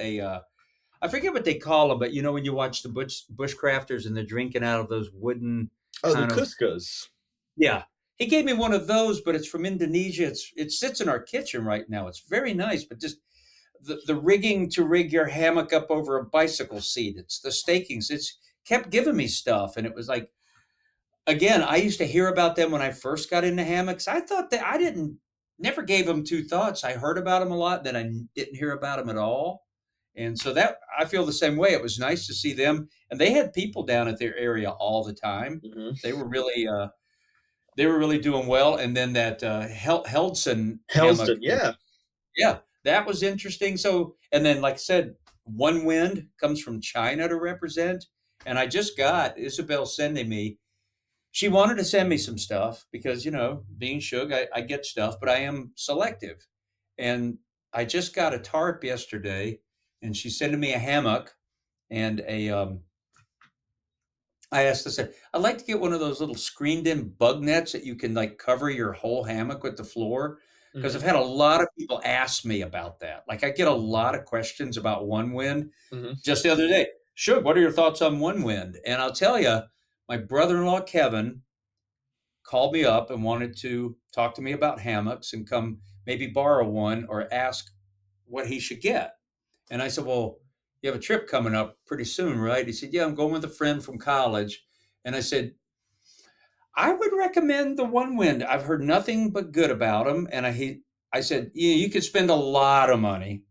I forget what they call them, but when you watch the bushcrafters and they're drinking out of those wooden Oh, the kind of Cuscas. yeah. He gave me one of those, but it's from Indonesia. It sits in our kitchen right now. It's very nice, but just the rigging to rig your hammock up over a bicycle seat. It's the stakings. It's kept giving me stuff, and it was like again, I used to hear about them when I first got into hammocks. I thought that I didn't never gave them two thoughts. I heard about them a lot, then I didn't hear about them at all. And so that I feel the same way. It was nice to see them, and they had people down at their area all the time. Hmm. They were really doing well. And then that Heldson hammock, Helston, yeah. yeah, that was interesting. So, and then like I said, One Wind comes from China to represent. And I just got Isabel sending me. She wanted to send me some stuff because, being Shug, I get stuff, but I am selective. And I just got a tarp yesterday, and she's sending me a hammock and I asked, I said, I'd like to get one of those little screened in bug nets that you can like cover your whole hammock with the floor. Because I've Mhm. had a lot of people ask me about that. Like I get a lot of questions about One Wind. Mhm. Just the other day, Shug, what are your thoughts on One Wind? And I'll tell you, my brother-in-law Kevin called me up and wanted to talk to me about hammocks and come maybe borrow one or ask what he should get. And I said, well, you have a trip coming up pretty soon, right? He said, yeah, I'm going with a friend from college. And I said, I would recommend the One Wind. I've heard nothing but good about them. And I said, yeah, you could spend a lot of money,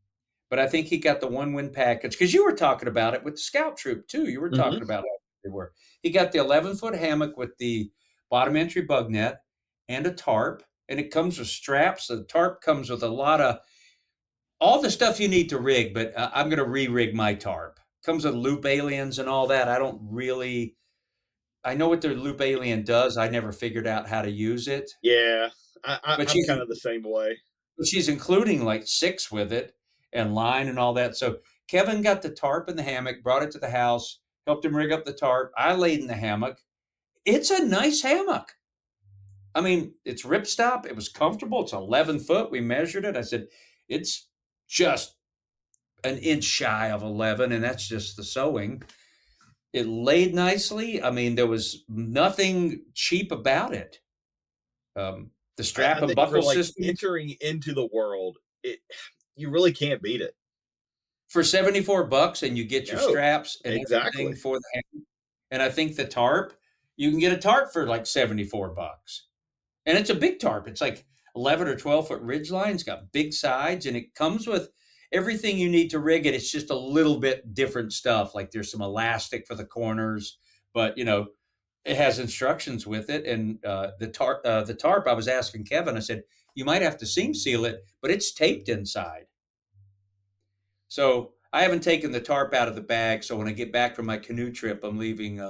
but I think he got the One Wind package because you were talking about it with the Scout Troop too. You were Mhm. talking about how they were. He got the 11-foot hammock with the bottom entry bug net and a tarp, and it comes with straps. The tarp comes with a lot of all the stuff you need to rig, but I'm going to re-rig my tarp. Comes with loop aliens and all that. I know what their loop alien does. I never figured out how to use it, Yeah, I but I'm kind of the same way. she's including like 6 with it and line and all that. So Kevin got the tarp and the hammock, brought it to the house, helped him rig up the tarp. I laid in the hammock. It's a nice hammock. I mean, it's ripstop. It was comfortable. It's 11 foot. We measured it. I said, it's just an inch shy of 11, and that's just the sewing. It laid nicely. I mean, there was nothing cheap about it. The I strap and think for, buckle like, system entering into the world, it you really can't beat it. for $74, and you get your No, straps and everything exactly. for the hammock. And I think the tarp, you can get a tarp for like $74. And it's a big tarp. It's like 11 or 12-foot ridge line. It's got big sides, and it comes with everything you need to rig it. It's just a little bit different stuff. Like there's some elastic for the corners, but it has instructions with it. And the tarp, I was asking Kevin, I said, you might have to seam seal it, but it's taped inside. So I haven't taken the tarp out of the bag. So when I get back from my canoe trip, I'm leaving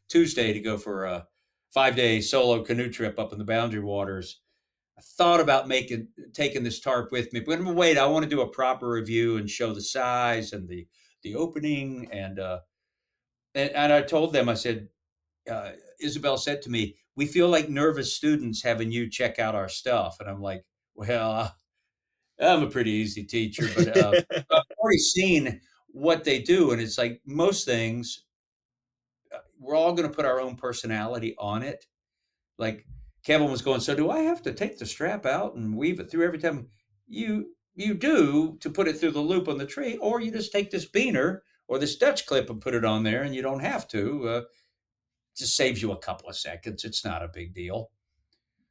Tuesday to go for a 5-day solo canoe trip up in the Boundary Waters. I thought about taking this tarp with me, but I'm gonna wait. I want to do a proper review and show the size and the opening and I told them, I said, Isabel said to me, we feel like nervous students having you check out our stuff, and I'm like, well, I'm a pretty easy teacher, but I've already seen what they do, and it's like most things, we're all going to put our own personality on it. Like Kevin was going, so do I have to take the strap out and weave it through every time? You do to put it through the loop on the tree, or you just take this beaner or this Dutch clip and put it on there, and you don't have to. Just saves you a couple of seconds. It's not a big deal.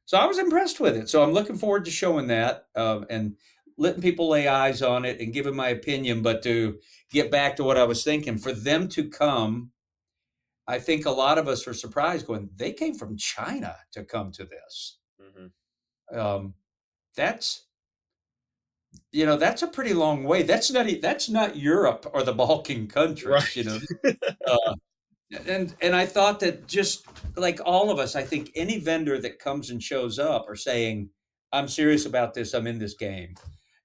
So I was impressed with it. So I'm looking forward to showing that and letting people lay eyes on it and giving my opinion. But to get back to what I was thinking, for them to come, I think a lot of us are surprised going, they came from China to come to this. Mhm. Um, that's that's a pretty long way. That's not Europe or the Balkan countries. Right. Uh, and I thought that just like all of us, I think any vendor that comes and shows up are saying, "I'm serious about this. I'm in this game,"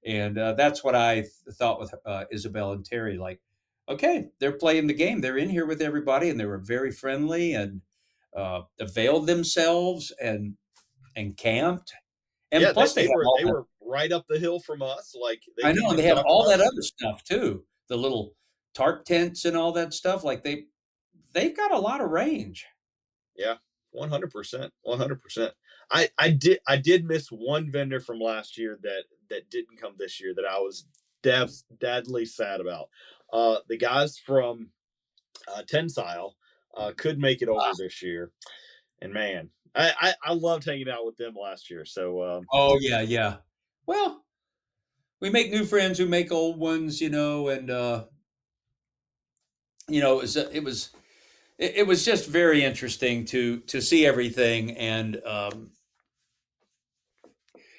and that's what I thought with Isabel and Terry. Like, okay, they're playing the game. They're in here with everybody, and they were very friendly and availed themselves and camped. And Yeah, they plus, they they have were all they that. were right up the hill from us, like, they I know, came and they and have talked to all that us. other stuff too. The little tarp tents and all that stuff. Like they've got a lot of range. Yeah, 100%, 100%. I did miss one vendor from last year that didn't come this year that I was deadly sad about. The guys from, Tensile, could make it over this year, and man, I loved hanging out with them last year, so, Oh yeah, yeah. Well, we make new friends who make old ones, and it was just very interesting to see everything, and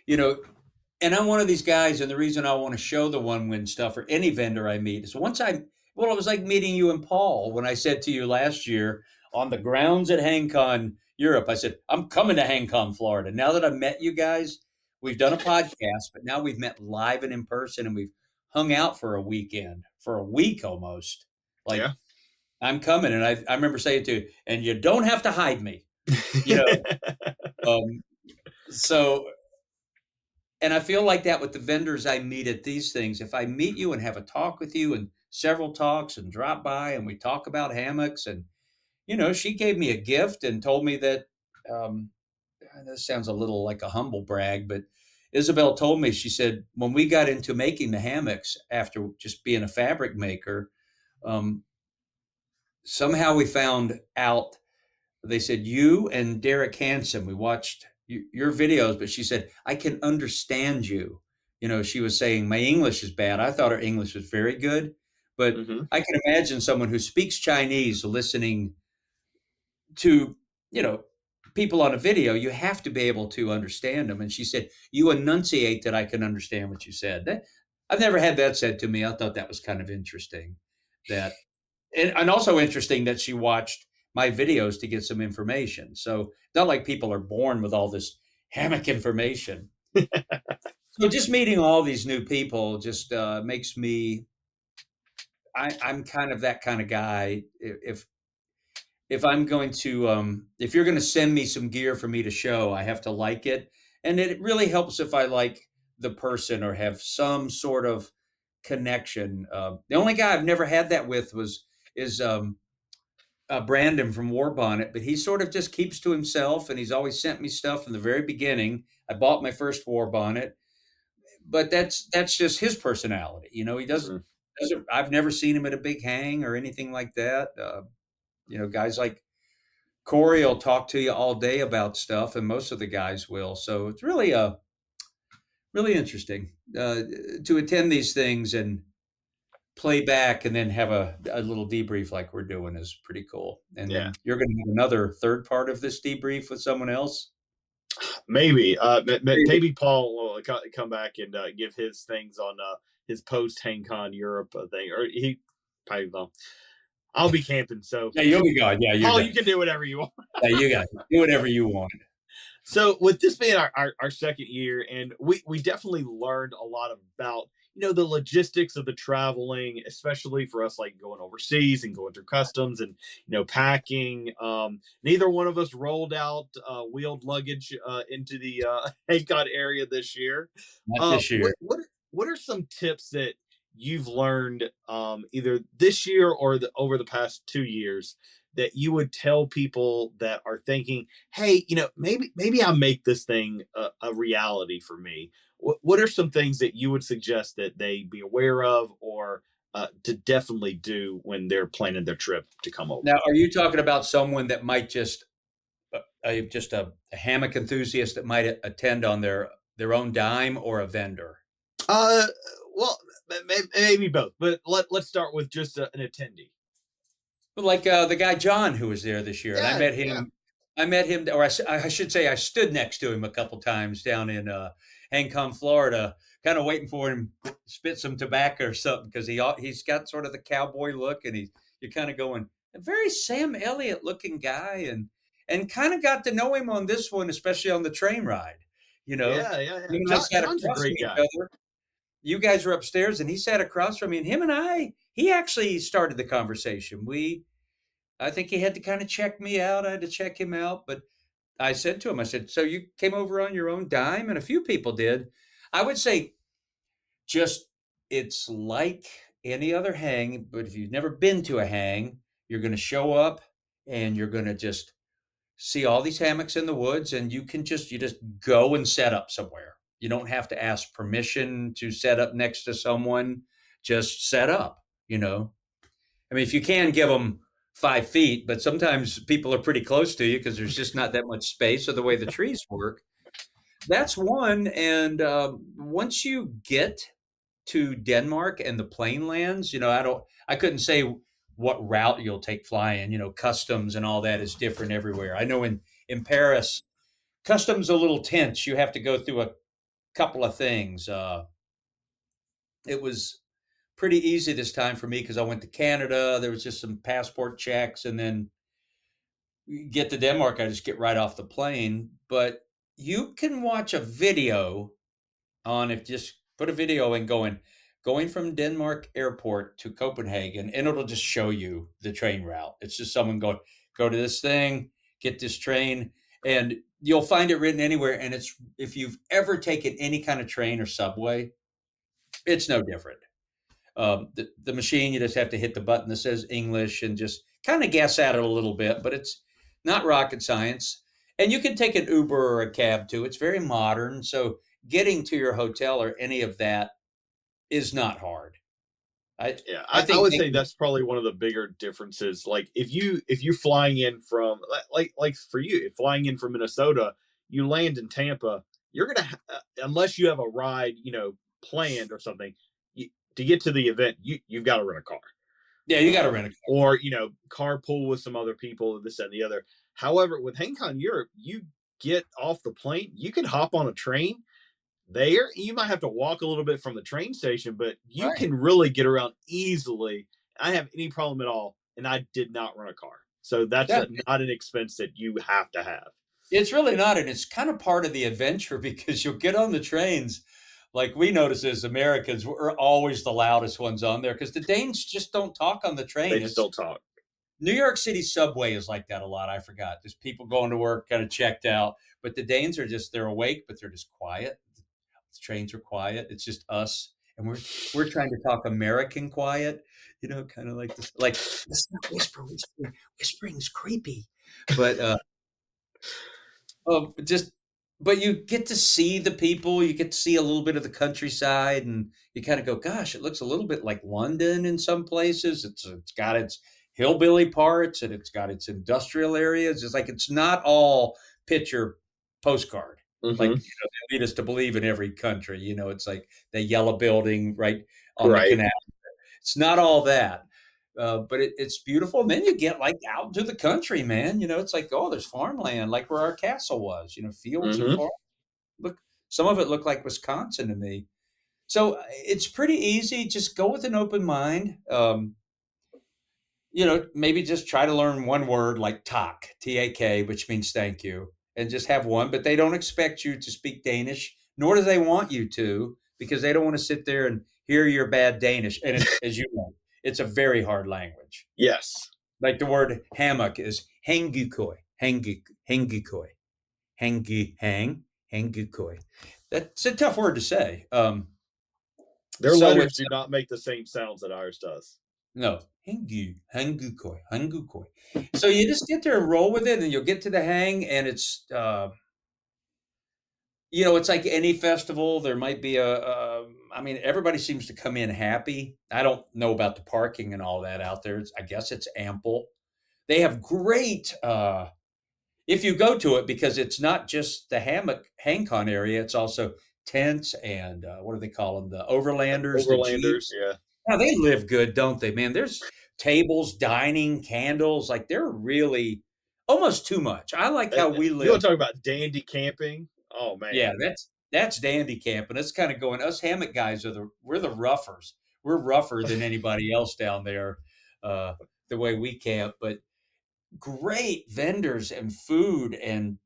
you know, and I'm one of these guys, and the reason I want to show the one win stuff or any vendor I meet is Well, it was like meeting you and Paul when I said to you last year on the grounds at HangCon Europe, I said, I'm coming to HangCon Florida. Now that I've met you guys, we've done a podcast, but now we've met live and in person and we've hung out for a weekend, for a week almost. Like, Yeah. I'm coming. And I remember saying to you, and you don't have to hide me, you know. Um, so, and I feel like that with the vendors I meet at these things. If I meet you and have a talk with you and several talks and drop by and we talk about hammocks and, she gave me a gift and told me that, um, this sounds a little like a humble brag, but Isabel told me, she said, when we got into making the hammocks after just being a fabric maker, um, somehow we found out, they said, you and Derek Hansen, we watched your videos, but she said, I can understand you. She was saying my English is bad. I thought her English was very good, but Hmm. I can imagine someone who speaks Chinese listening to, people on a video. You have to be able to understand them. And she said, you enunciate that I can understand what you said. I've never had that said to me. I thought that was kind of interesting. That and also interesting that she watched my videos to get some information. So not like people are born with all this hammock information. So just meeting all these new people just makes me. I'm kind of that kind of guy. If I'm going to, if you're going to send me some gear for me to show, I have to like it, and it really helps if I like the person or have some sort of connection. The only guy I've never had that with is Brandon from War Bonnet, but he sort of just keeps to himself, and he's always sent me stuff from the very beginning. I bought my first War Bonnet, but that's just his personality. He Hmm. doesn't. I've never seen him at a big hang or anything like that. Guys like Corey will talk to you all day about stuff, and most of the guys will. So it's really interesting to attend these things and play back and then have a little debrief like we're doing is pretty cool. And Yeah. then you're going to have another third part of this debrief with someone else. Maybe. Maybe. Maybe Paul will come back and give his things on his post HangCon Europe thing, or he probably will. I'll be camping, so Yeah, you'll be gone. Yeah, you're Paul, done. you can do whatever you want. Yeah, you got it. Do whatever you want. So with this being our second year, and we definitely learned a lot about the logistics of the traveling, especially for us like going overseas and going through customs and packing. Neither one of us rolled out wheeled luggage into the HangCon area this year. Not Uh, this what year. what what are some tips that you've learned either this year or over the past 2 years that you would tell people that are thinking, hey, maybe I'll make this thing a reality for me? What are some things that you would suggest that they be aware of or to definitely do when they're planning their trip to come over? Now, are you talking about someone that might just a hammock enthusiast that might attend on their own dime, or a vendor? Uh, well, maybe both, but let's start with just an attendee. Like the guy John who was there this year, and I Yeah, met yeah, him. I met him, or I should say, I stood next to him a couple times down in HangCon, Florida, kind of waiting for him to spit some tobacco or something because he's got sort of the cowboy look, and you're kind of going, a very Sam Elliott looking guy, and kind of got to know him on this one, especially on the train ride. You know, yeah, yeah, yeah. him and I sat John's a across from great each guy. other. You guys were upstairs, and he sat across from me, and he actually started the conversation. I think he had to kind of check me out. I had to check him out. But I said to him, I said, so you came over on your own dime? And a few people did. I would say just it's like any other hang, but if you've never been to a hang, you're going to show up and you're going to just see all these hammocks in the woods, and you just go and set up somewhere. You don't have to ask permission to set up next to someone. Just set up, you know. I mean, if you can give them 5 feet, but sometimes people are pretty close to you because there's just not that much space or the way the trees work. That's one. And once you get to Denmark and the plain lands, I couldn't say what route you'll take flying. Customs and all that is different everywhere. I know in Paris, customs a little tense. You have to go through a couple of things. It was pretty easy this time for me because I went to Canada. There was just some passport checks, and then get to Denmark, I just get right off the plane. But you can watch a video on if just put a video in going from Denmark airport to Copenhagen, and it'll just show you the train route. It's just someone going, go to this thing, get this train, and you'll find it written anywhere. And it's if you've ever taken any kind of train or subway, it's no different. The machine, you just have to hit the button that says English and just kind of guess at it a little bit, but it's not rocket science. And you can take an Uber or a cab too. It's very modern. So getting to your hotel or any of that is not hard. Yeah, I I think would say that's probably one of the bigger differences. Like if you're flying in from like for you, if flying in from Minnesota, you land in Tampa, you're gonna unless you have a ride, planned or something, to get to the event, you've got to rent a car. yeah, you got to rent a car. Or carpool with some other people, this and the other. However, with HangCon Europe, you get off the plane, you can hop on a train there. You might have to walk a little bit from the train station, but you Right. can really get around easily. I didn't have any problem at all, and I did not rent a car. So that's Yeah. not an expense that you have to have. It's really not, and it's kind of part of the adventure because you'll get on the trains. Like we notice as Americans, we're always the loudest ones on there because the Danes just don't talk on the train. They just don't talk. New York City subway is like that a lot. I forgot. Just people going to work, kind of checked out. But the Danes are they're awake, but they're just quiet. The trains are quiet. It's just us, and we're trying to talk American quiet. Kind of like this. Like let's not whisper. Whispering's creepy. But Oh, just but you get to see the people, you get to see a little bit of the countryside, and you kind of go, "Gosh, it looks a little bit like London in some places." It's got its hillbilly parts, and it's got its industrial areas. It's like it's not all picture postcard. Like, Mm-hmm. they lead us to believe in every country. It's like the yellow building right on the Right. canal. It's not all that. But it's beautiful. And then you get like out into the country, man. It's like, oh, there's farmland, like where our castle was. Fields and Mm-hmm. farm. Look, some of it looked like Wisconsin to me. So it's pretty easy. Just go with an open mind. Maybe just try to learn one word like tak, T-A-K, which means thank you, and just have one. But they don't expect you to speak Danish, nor do they want you to, because they don't want to sit there and hear your bad Danish. And as you know, it's a very hard language. Yes. Like the word hammock is hangukoi, hangukoi, hangukoi. That's a tough word to say. Their So letters it's do not make the same sounds that ours does. no hangukoi. So you just get there and roll with it, and you'll get to the hang, and it's it's like any festival. There might be I mean, everybody seems to come in happy. I don't know about the parking and all that out there. I guess it's ample. They have great if you go to it, because it's not just the HangCon area, it's also tents and what do they call them? The overlanders, the Overlanders, Jeeps. yeah. Now they live good, don't they, man? There's tables, dining, candles. Like they're really almost too much. I like how we You live. want to talk about dandy camping? Oh man. Yeah, that's dandy camping. It's kind of going. Us hammock guys we're the roughers. We're rougher than anybody else down there, the way we camp. But great vendors and food and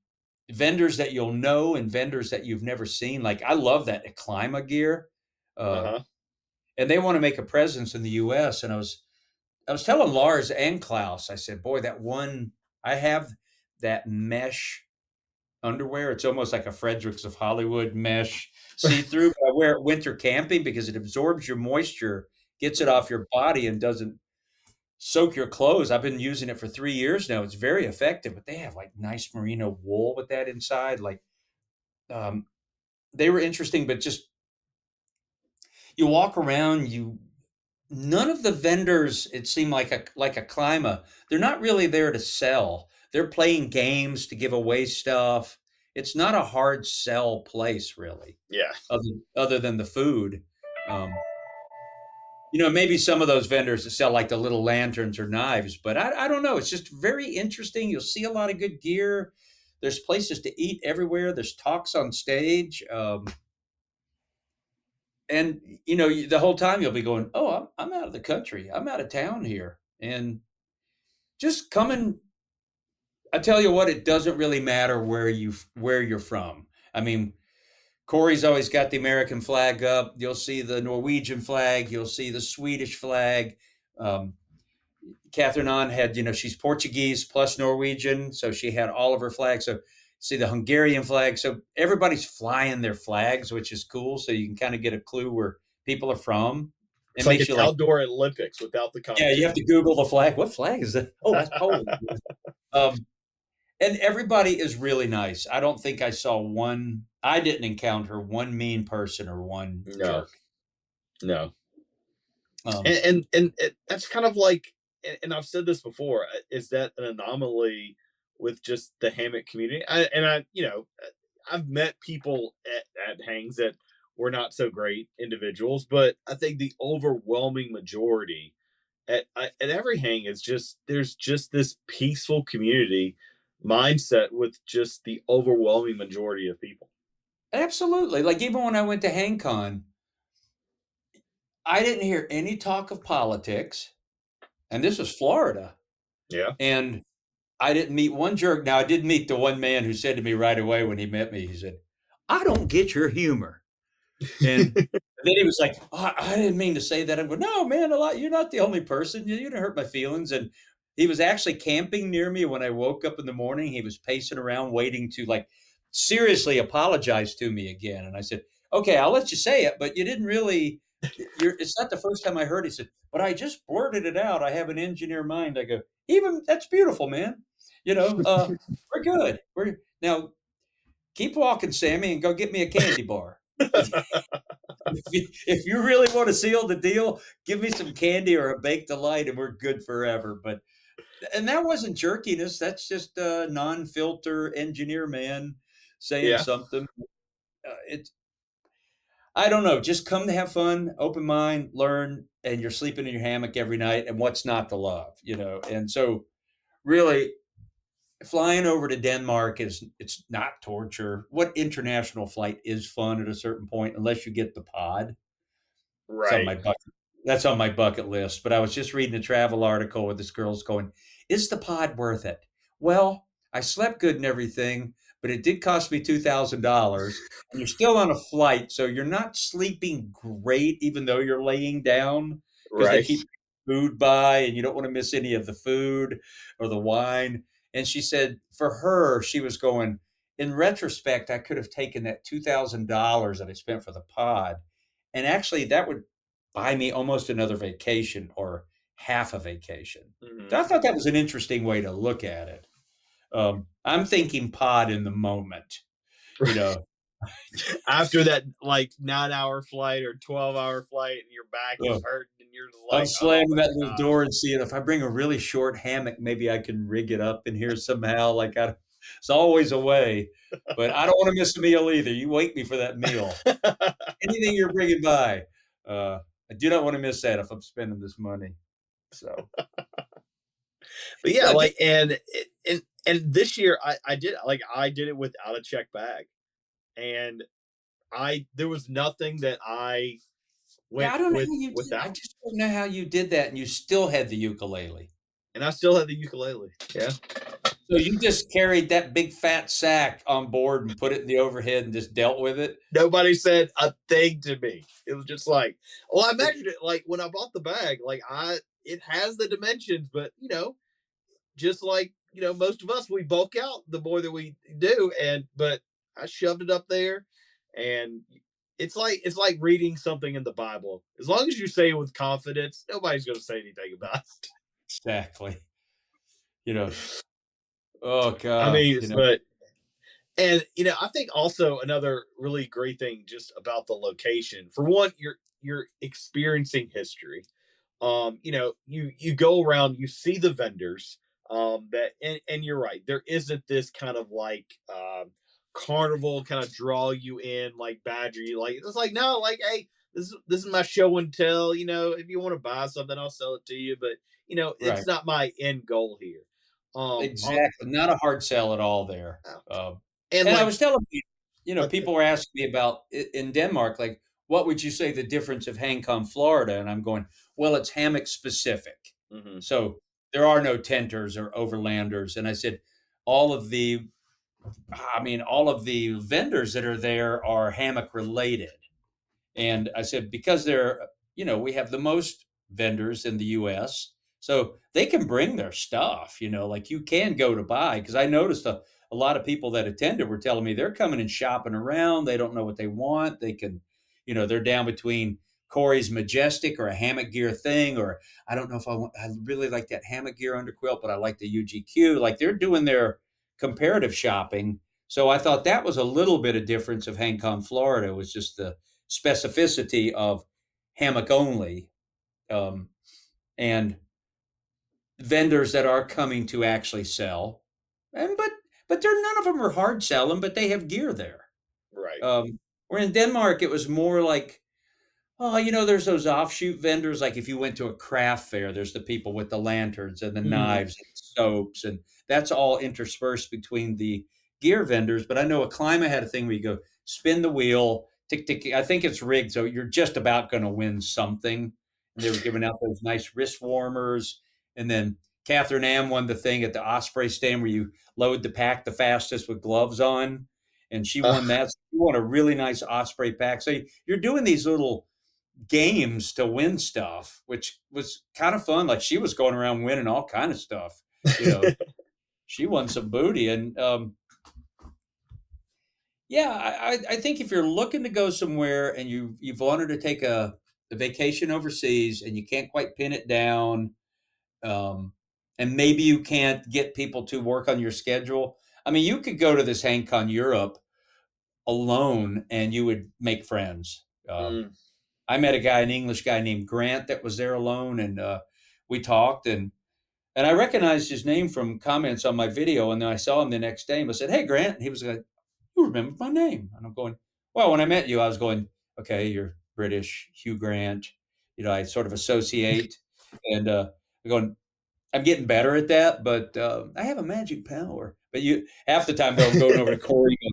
vendors that you'll know and vendors that you've never seen. Like I love that Clima gear, Uh-huh. and they want to make a presence in the U.S. And I was telling Lars and Klaus, I said, boy, I have that mesh underwear. It's almost like a Fredericks of Hollywood mesh see-through. But I wear it winter camping because it absorbs your moisture, gets it off your body, and doesn't soak your clothes. I've been using it for 3 years now. It's very effective, but they have like nice merino wool with that inside. Like, um, they were interesting, but just you walk around, none of the vendors, it seemed like a Clima, they're not really there to sell. They're playing games to give away stuff. It's not a hard sell place, really, Yeah. other than the food. Um, maybe some of those vendors that sell like the little lanterns or knives, but I don't know. It's just very interesting. You'll see a lot of good gear. There's places to eat everywhere. There's talks on stage. And the whole time you'll be going, oh, the country. I'm out of town here. And just coming, I tell you what, it doesn't really matter where you're from. I mean, Corey's always got the American flag up. You'll see the Norwegian flag. You'll see the Swedish flag. Um, Catherine on had, she's Portuguese plus Norwegian, so she had all of her flags. So see the Hungarian flag. So everybody's flying their flags, which is cool. So you can kind of get a clue where people are from. It's like an outdoor Olympics without the competition. Yeah, you have to Google the flag. What flag is that? Oh, that's Poland. And everybody is really nice. I don't think I didn't encounter one mean person or one jerk. No. And that's kind of like, and I've said this before, is that an anomaly with just the hammock community? I've met people at hangs that were not so great individuals, but I think the overwhelming majority at every hang is there's just this peaceful community mindset with just the overwhelming majority of people. Absolutely. Like even when I went to HangCon, I didn't hear any talk of politics, and this was Florida. Yeah. And I didn't meet one jerk. Now I did meet the one man who said to me right away when he met me, he said, "I don't get your humor." And then he was like, "Oh, I didn't mean to say that." I'm going, "No, man, you're not the only person. You didn't hurt my feelings." And he was actually camping near me when I woke up in the morning. He was pacing around waiting to seriously apologize to me again. And I said, "Okay, I'll let you say it, but you didn't really, it's not the first time I heard it." He said, "But I just blurted it out. I have an engineer mind." I go, "That's beautiful, man. We're good. Now keep walking, Sammy, and go get me a candy bar." If you really want to seal the deal, give me some candy or a baked delight and we're good forever. And that wasn't jerkiness. That's just a non-filter engineer man saying something. I don't know. Just come to have fun, open mind, learn, and you're sleeping in your hammock every night. And what's not to love, And so really flying over to Denmark it's not torture. What international flight is fun at a certain point, unless you get the pod. Right. That's on my bucket list. But I was just reading a travel article where this girl's going, "Is the pod worth it?" Well, I slept good and everything, but it did cost me $2,000. And you're still on a flight, so you're not sleeping great, even though you're laying down because they keep food by, and you don't want to miss any of the food or the wine. And she said, for her, she was going, in retrospect, I could have taken that $2,000 that I spent for the pod, and actually that would buy me almost another vacation or half a vacation. Mm-hmm. So I thought that was an interesting way to look at it. I'm thinking pod in the moment, After that 9-hour flight or 12-hour flight and your back is hurting and you're just like, I'm slamming that little door and seeing if I bring a really short hammock, maybe I can rig it up in here somehow. It's always a way, but I don't want to miss a meal either. You wake me for that meal. Anything you're bringing by. I do not want to miss that if I'm spending this money. So, but yeah, and this year I did it without a check bag, and there was nothing that I went I don't know without. I just don't know how you did that, and you still had the ukulele. And I still had the ukulele. Yeah. So you just carried that big fat sack on board and put it in the overhead and just dealt with it? Nobody said a thing to me. It was just I imagined it when I bought the bag, it has the dimensions, but just most of us, we bulk out the more that we do. But I shoved it up there, and it's like reading something in the Bible. As long as you say it with confidence, nobody's going to say anything about it. Exactly. Oh God. I mean, I think also another really great thing just about the location. For one, you're experiencing history. You go around, you see the vendors. And you're right. There isn't this kind of carnival kind of draw you in, badger you. It's no, hey, this is my show and tell. If you want to buy something, I'll sell it to you. But it's not my end goal here. Exactly. Not a hard sell at all there. And I was telling you, people were asking me about in Denmark, what would you say the difference of HangCon Florida? And I'm going, well, it's hammock specific. Mm-hmm. So there are no tenters or overlanders. And I said, all of the, all of the vendors that are there are hammock related. And I said, because we have the most vendors in the US, so they can bring their stuff, like you can go to buy. Because I noticed a lot of people that attended were telling me they're coming and shopping around. They don't know what they want. They can, they're down between Corey's Majestic or a hammock gear thing, or I don't know if I really like that hammock gear underquilt, but I like the UGQ. Like they're doing their comparative shopping. So I thought that was a little bit of difference of HangCon Florida was just the specificity of hammock only, and vendors that are coming to actually sell, and but they're none of them are hard selling, but they have gear there. Right. Where in Denmark it was more like, oh, there's those offshoot vendors. Like if you went to a craft fair, there's the people with the lanterns and the knives and soaps, and that's all interspersed between the gear vendors. But I know Acclima had a thing where you go spin the wheel, tick, tick. I think it's rigged, so you're just about going to win something. And they were giving out those nice wrist warmers. And then Catherine Am won the thing at the Osprey stand where you load the pack the fastest with gloves on. And she won that. So she won a really nice Osprey pack. So you're doing these little games to win stuff, which was kind of fun. Like she was going around winning all kind of stuff. She won some booty, and I think if you're looking to go somewhere and you've wanted to take a vacation overseas and you can't quite pin it down, and maybe you can't get people to work on your schedule. I mean, you could go to this HangCon Europe alone and you would make friends. I met an English guy named Grant that was there alone, and we talked, and I recognized his name from comments on my video, and then I saw him the next day, and I said, "Hey, Grant," and he was like, "You remember my name?" And I'm going, "Well, when I met you, I was going, okay, you're British, Hugh Grant, I sort of associate, and I'm going, I'm getting better at that, but I have a magic power." But you half the time though, I'm going over to Corey. Going,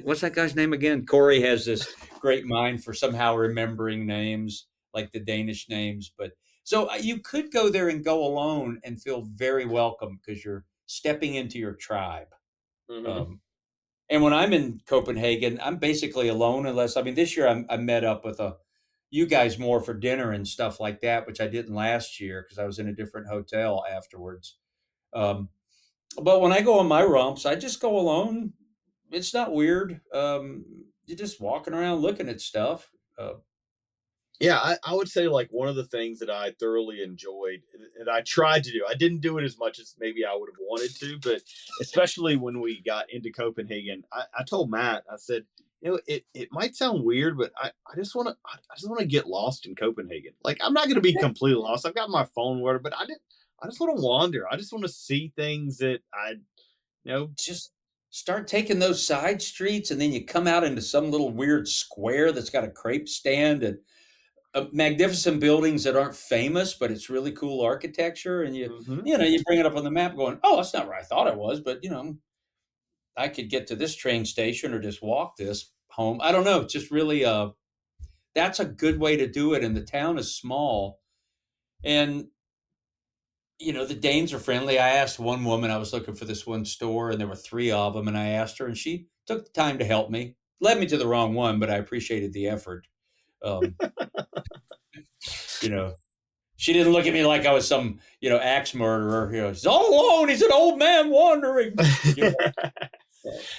what's that guy's name again? Corey has this great mind for somehow remembering names like the Danish names. But so you could go there and go alone and feel very welcome because you're stepping into your tribe. Mm-hmm. Um, and when I'm in Copenhagen, I'm basically alone unless this year I met up with you guys more for dinner and stuff like that, which I didn't last year because I was in a different hotel afterwards. Um, but when I go on my romps, I just go alone. It's not weird. You're just walking around looking at stuff. Yeah, I would say like one of the things that I thoroughly enjoyed and I tried to do, I didn't do it as much as maybe I would have wanted to, but especially when we got into Copenhagen, I told Matt, I said, it might sound weird, but I just want to get lost in Copenhagen. Like I'm not going to be completely lost. I've got my phone where, but I just want to wander. I just want to see things that Just start taking those side streets, and then you come out into some little weird square that's got a crepe stand and magnificent buildings that aren't famous, but it's really cool architecture. And Mhm. you bring it up on the map, going, "Oh, that's not where I thought it was," but I could get to this train station or just walk this home. I don't know. Just really, that's a good way to do it. And the town is small, and the Danes are friendly. I asked one woman, I was looking for this one store, and there were three of them, and I asked her, and she took the time to help me. Led me to the wrong one, but I appreciated the effort. Um, you know, she didn't look at me like I was some, axe murderer. He's all alone. He's an old man wandering.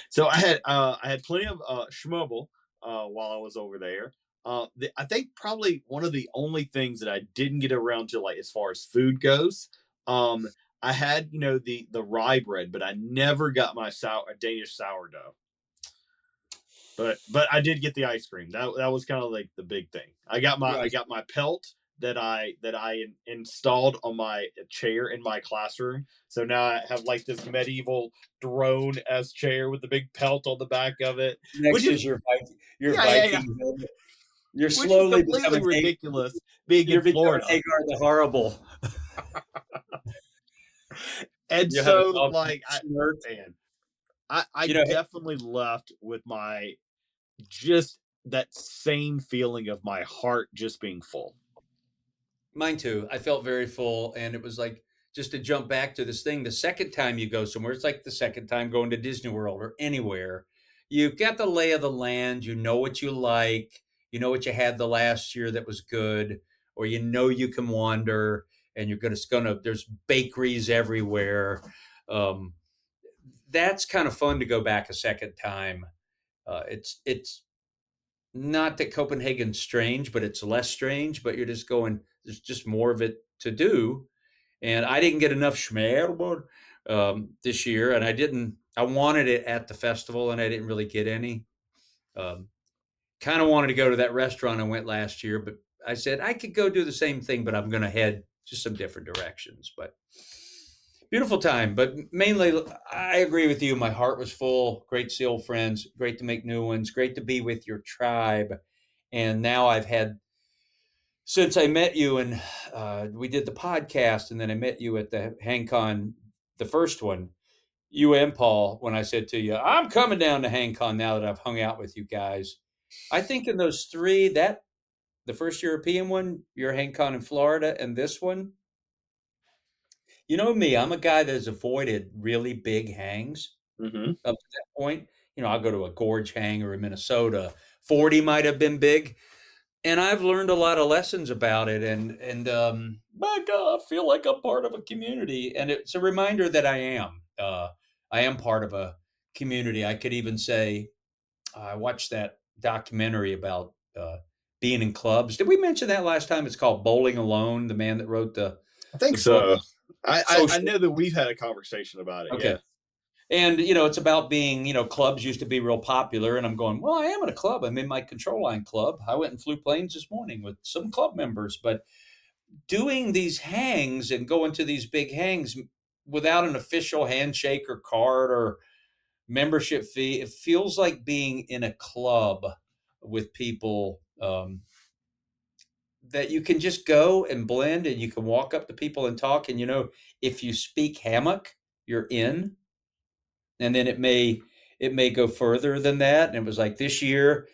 So I had plenty of schmubble while I was over there. I think probably one of the only things that I didn't get around to, like as far as food goes, um, I had the rye bread, but I never got my Danish sourdough. But I did get the ice cream. That was kind of like the big thing. I got my pelt that I installed on my chair in my classroom. So now I have like this medieval drone as chair with the big pelt on the back of it, which Next is is your yeah, yeah, yeah, Viking. You're which is slowly completely becoming ridiculous being in you're becoming Florida. Hagar the Horrible. And You have a so dog like smirk. man, I You know, definitely left with my just that same feeling of my heart just being full. Mine too. I felt very full, and it was like, just to jump back to this thing, the second time you go somewhere, it's like the second time going to Disney World or anywhere. You've got the lay of the land. You know what you like. You know what you had the last year that was good, or you know you can wander, and you're gonna. There's bakeries everywhere. Um, that's kind of fun to go back a second time. It's not that Copenhagen's strange, but it's less strange. But you're just going. There's just more of it to do, and I didn't get enough schmerbord this year, and I didn't. I wanted it at the festival, and I didn't really get any. Um, kind of wanted to go to that restaurant I went last year, but I said I could go do the same thing, but I'm going to head just some different directions. But beautiful time, but mainly I agree with you. My heart was full. Great to see old friends. Great to make new ones. Great to be with your tribe. And now I've had since I met you and we did the podcast, and then I met you at the HangCon, the first one, you and Paul, when I said to you, I'm coming down to HangCon now that I've hung out with you guys. I think in those three, that the first European one, your HangCon in Florida, and this one, you know me, I'm a guy that has avoided really big hangs Mm-hmm. up to that point. I'll go to a gorge hang or in Minnesota. 40 might have been big, and I've learned a lot of lessons about it. And my God, I feel like I'm part of a community, and it's a reminder that I am. I am part of a community. I could even say I watched that documentary about being in clubs. Did we mention that last time? It's called Bowling Alone. The man that wrote I think the book so. I Social. know that we've had a conversation about it. Okay. Yeah. And it's about being, clubs used to be real popular, and I'm going, well, I am in a club. I'm in my control line club. I went and flew planes this morning with some club members, but doing these hangs and going to these big hangs without an official handshake or card or membership fee, it feels like being in a club with people that you can just go and blend, and you can walk up to people and talk. And if you speak hammock, you're in, and then it may go further than that. And it was like this year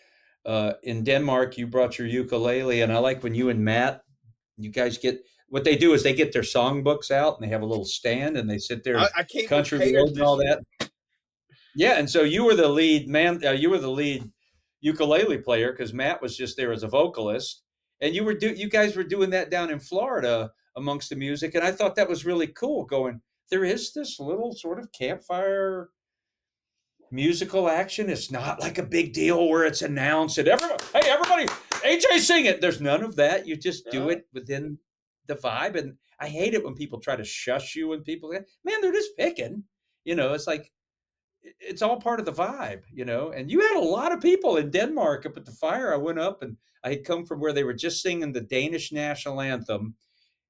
in Denmark, you brought your ukulele, and I like when you and Matt, you guys get what they do is they get their songbooks out, and they have a little stand, and they sit there and I came country prepared roads and this all year. that. Yeah, and so you were the lead man. You were the lead ukulele player because Matt was just there as a vocalist, and you guys were doing that down in Florida amongst the music, and I thought that was really cool. Going, there is this little sort of campfire musical action. It's not like a big deal where it's announced and everybody, AJ, sing it. There's none of that. You just do Yeah. it within the vibe. And I hate it when people try to shush you and people, man, they're just picking. It's like it's all part of the vibe. And you had a lot of people in Denmark up at the fire. I went up, and I had come from where they were just singing the Danish national anthem,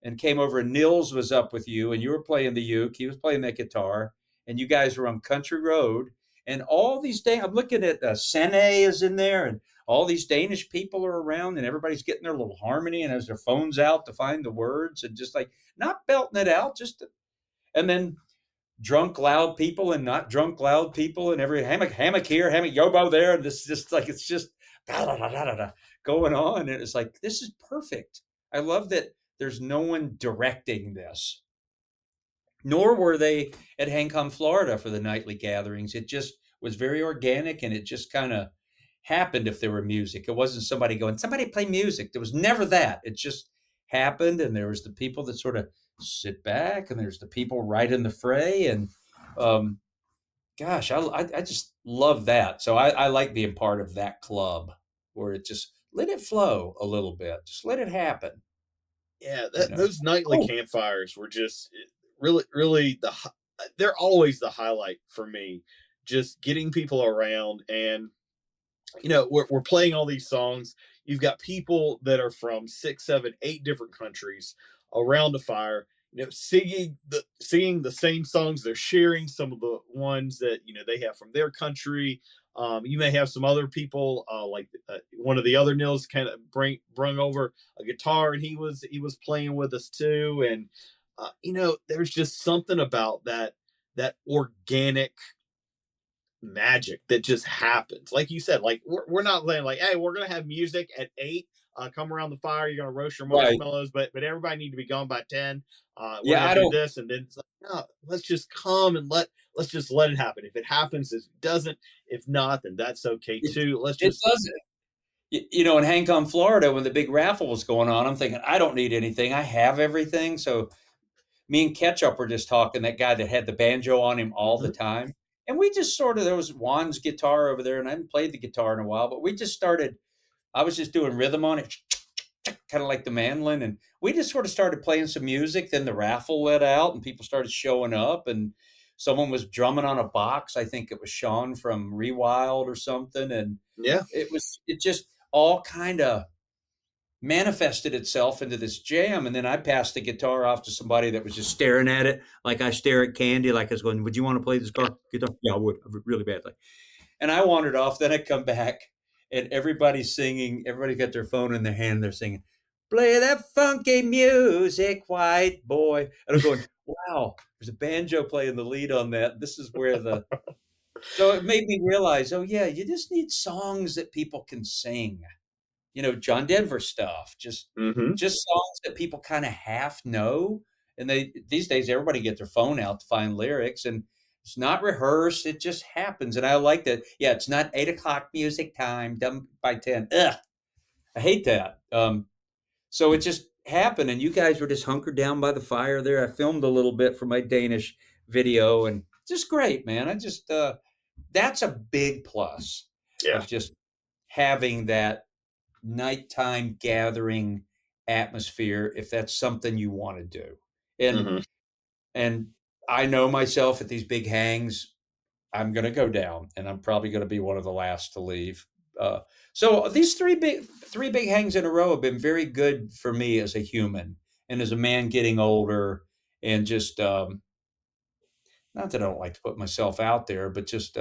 and came over, and Nils was up with you, and you were playing the uke, he was playing that guitar, and you guys were on country road, and all these I'm looking at Sene is in there, and all these Danish people are around, and everybody's getting their little harmony and has their phones out to find the words, and just like not belting it out, and then drunk loud people and not drunk loud people, and every hammock here, hammock yobo there, and this just like it's just da, da, da, da, da, going on, and it's like this is perfect. I love that there's no one directing this, nor were they at HangCon Florida for the nightly gatherings. It just was very organic, and it just kind of happened. If there were music, it wasn't somebody going, somebody play music. There was never that. It just happened, and there was the people that sort of sit back, and there's the people right in the fray. And um, gosh, I just love that. So I like being part of that club where it just let it flow a little bit, just let it happen. Yeah, You know. those nightly Oh, campfires were just really, really they're always the highlight for me. Just getting people around, and we're playing all these songs. You've got people that are from 6, 7, 8 different countries around the fire. Singing the same songs. They're sharing some of the ones that they have from their country. You may have some other people, like one of the other Nils kind of brung over a guitar, and he was playing with us too. And there's just something about that organic magic that just happens. Like you said, like we're not saying like, hey, we're gonna have music at 8. Come around the fire. You're gonna roast your Right. marshmallows, but everybody need to be gone by 10. We're Yeah, gonna I do don't. this, and then it's like, no, let's just come and let's just let it happen. If it happens, it doesn't. If not, then that's okay It, too. Let's it just doesn't. In HangCon, Florida, when the big raffle was going on, I'm thinking I don't need anything. I have everything. So me and Ketchup were just talking. That guy that had the banjo on him all the Mhm. time, and we just sort of there was Juan's guitar over there, and I hadn't played the guitar in a while, but we just started. I was just doing rhythm on it, kind of like the mandolin, and we just sort of started playing some music. Then the raffle let out, and people started showing up, and someone was drumming on a box. I think it was Sean from Rewild or something, and yeah, it just all kind of manifested itself into this jam. And then I passed the guitar off to somebody that was just staring at it like I stare at candy, like I was going, "Would you want to play this guitar?" Yeah, I would really badly. And I wandered off. Then I come back and everybody's singing. Everybody got their phone in their hand. They're singing, "Play that funky music, white boy." And I'm going, wow, there's a banjo playing the lead on that. This is where so it made me realize, oh yeah, you just need songs that people can sing. John Denver stuff, just hmm just songs that people kind of half know. And these days everybody get their phone out to find lyrics, and it's not rehearsed, it just happens. And I like that. Yeah, it's not 8 o'clock music time, done by 10. Ugh, I hate that. So it just happened, and you guys were just hunkered down by the fire there. I filmed a little bit for my Danish video, and just great, man. I just that's a big plus yeah, of just having that nighttime gathering atmosphere if that's something you want to do. And hmm and I know myself at these big hangs, I'm going to go down, and I'm probably going to be one of the last to leave. So these three big hangs in a row have been very good for me as a human and as a man getting older, and just not that I don't like to put myself out there, but just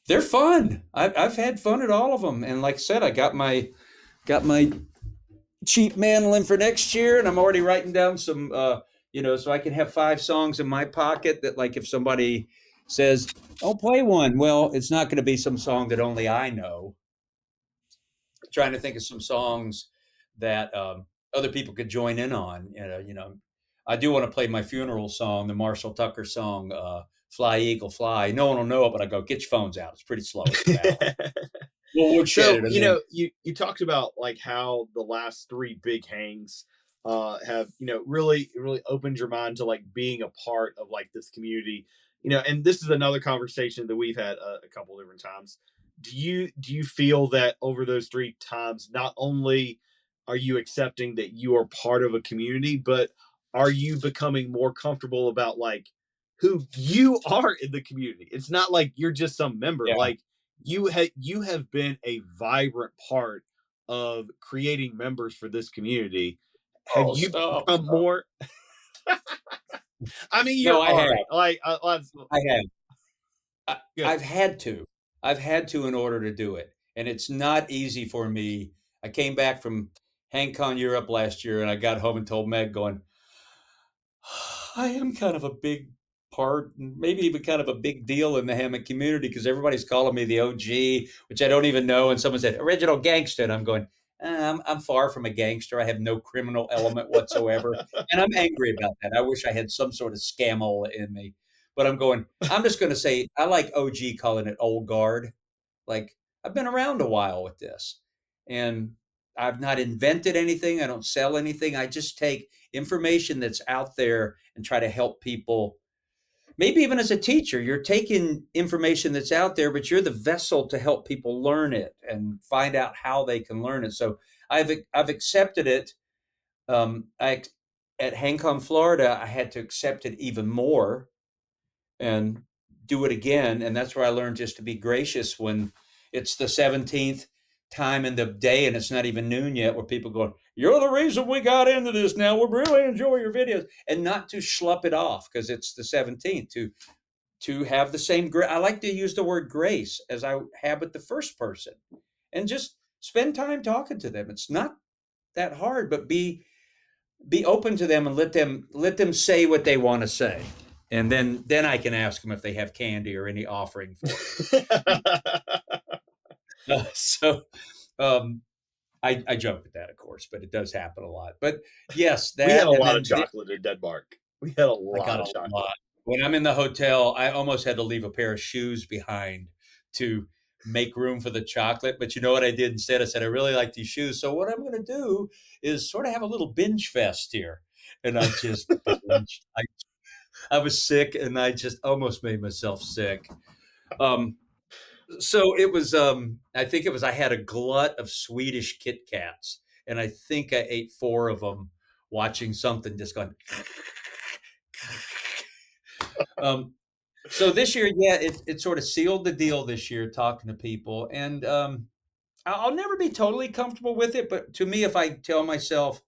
they're fun. I've had fun at all of them, and like I said, I got my cheap mandolin for next year, and I'm already writing down some, so I can have 5 songs in my pocket that, like, if somebody says, "Oh, play one," well, it's not going to be some song that only I know. Trying to think of some songs that other people could join in on. I do want to play my funeral song, the Marshall Tucker song, "Fly Eagle Fly." No one will know it, but I go, "Get your phones out." It's pretty slow. It's a ballad. We'll woodshed So, it, and then you talked about like how the last 3 big hangs have, really opened your mind to like being a part of like this community. And this is another conversation that we've had a couple different times. Do you feel that over those 3 times, not only are you accepting that you are part of a community, but are you becoming more comfortable about like who you are in the community? It's not like you're just some member. yeah. Like you have been a vibrant part of creating members for this community. Have Oh, you stop. become more? I mean, No, you're I have. already like I have. I, good. I've had to. I've had to in order to do it, and it's not easy for me. I came back from HangCon Europe last year, and I got home and told Meg, going, I am kind of a big part, maybe even kind of a big deal in the hammock community, because everybody's calling me the OG, which I don't even know. And someone said original gangster, and I'm going, I'm far from a gangster. I have no criminal element whatsoever, and I'm angry about that. I wish I had some sort of scamola in me, but I'm going. I'm just going to say I like OG calling it old guard. Like, I've been around a while with this, and I've not invented anything. I don't sell anything. I just take information that's out there and try to help people. Maybe even as a teacher, you're taking information that's out there, but you're the vessel to help people learn it and find out how they can learn it. So I've accepted it. I At HangCon, Florida, I had to accept it even more and do it again. And that's where I learned just to be gracious when it's the 17th time in the day and it's not even noon yet, where people going, "You're the reason we got into this now. We really enjoy your videos." And not to schlup it off because it's the 17th, to have the same I like to use the word grace as I have with the first person, and just spend time talking to them. It's not that hard, but be open to them and let them say what they want to say. And then I can ask them if they have candy or any offering for me. So I joke at that, of course, but it does happen a lot. But yes, We had a that, and lot of then chocolate in Denmark. We had a I lot got of a chocolate. lot. When I'm in the hotel, I almost had to leave a pair of shoes behind to make room for the chocolate. But you know what I did instead? I said, I really like these shoes. So what I'm going to do is sort of have a little binge fest here. And I just binged. I was sick and I just almost made myself sick. Um, so it was, I think it was, I had a glut of Swedish Kit Kats. And I think I ate 4 of them watching something just going. Um, so this year, yeah, it sort of sealed the deal this year talking to people, and I'll never be totally comfortable with it. But to me, if I tell myself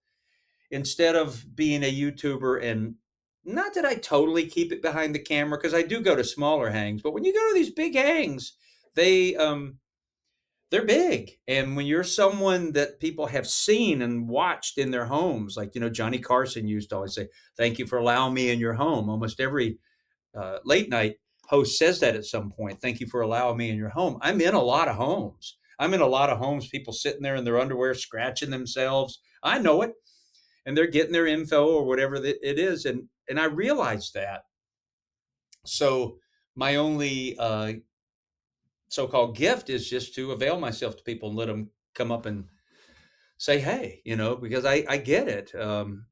instead of being a YouTuber, and not that I totally keep it behind the camera because I do go to smaller hangs, but when you go to these big hangs, they they're big, and when you're someone that people have seen and watched in their homes, like Johnny Carson used to always say, "Thank you for allowing me in your home." Almost every late night host says that at some point. Thank you for allowing me in your home. I'm in a lot of homes. I'm in a lot of homes, people sitting there in their underwear, scratching themselves. I know it. And they're getting their info or whatever it is. And I realized that. So my only so-called gift is just to avail myself to people and let them come up and say, hey, because I get it. And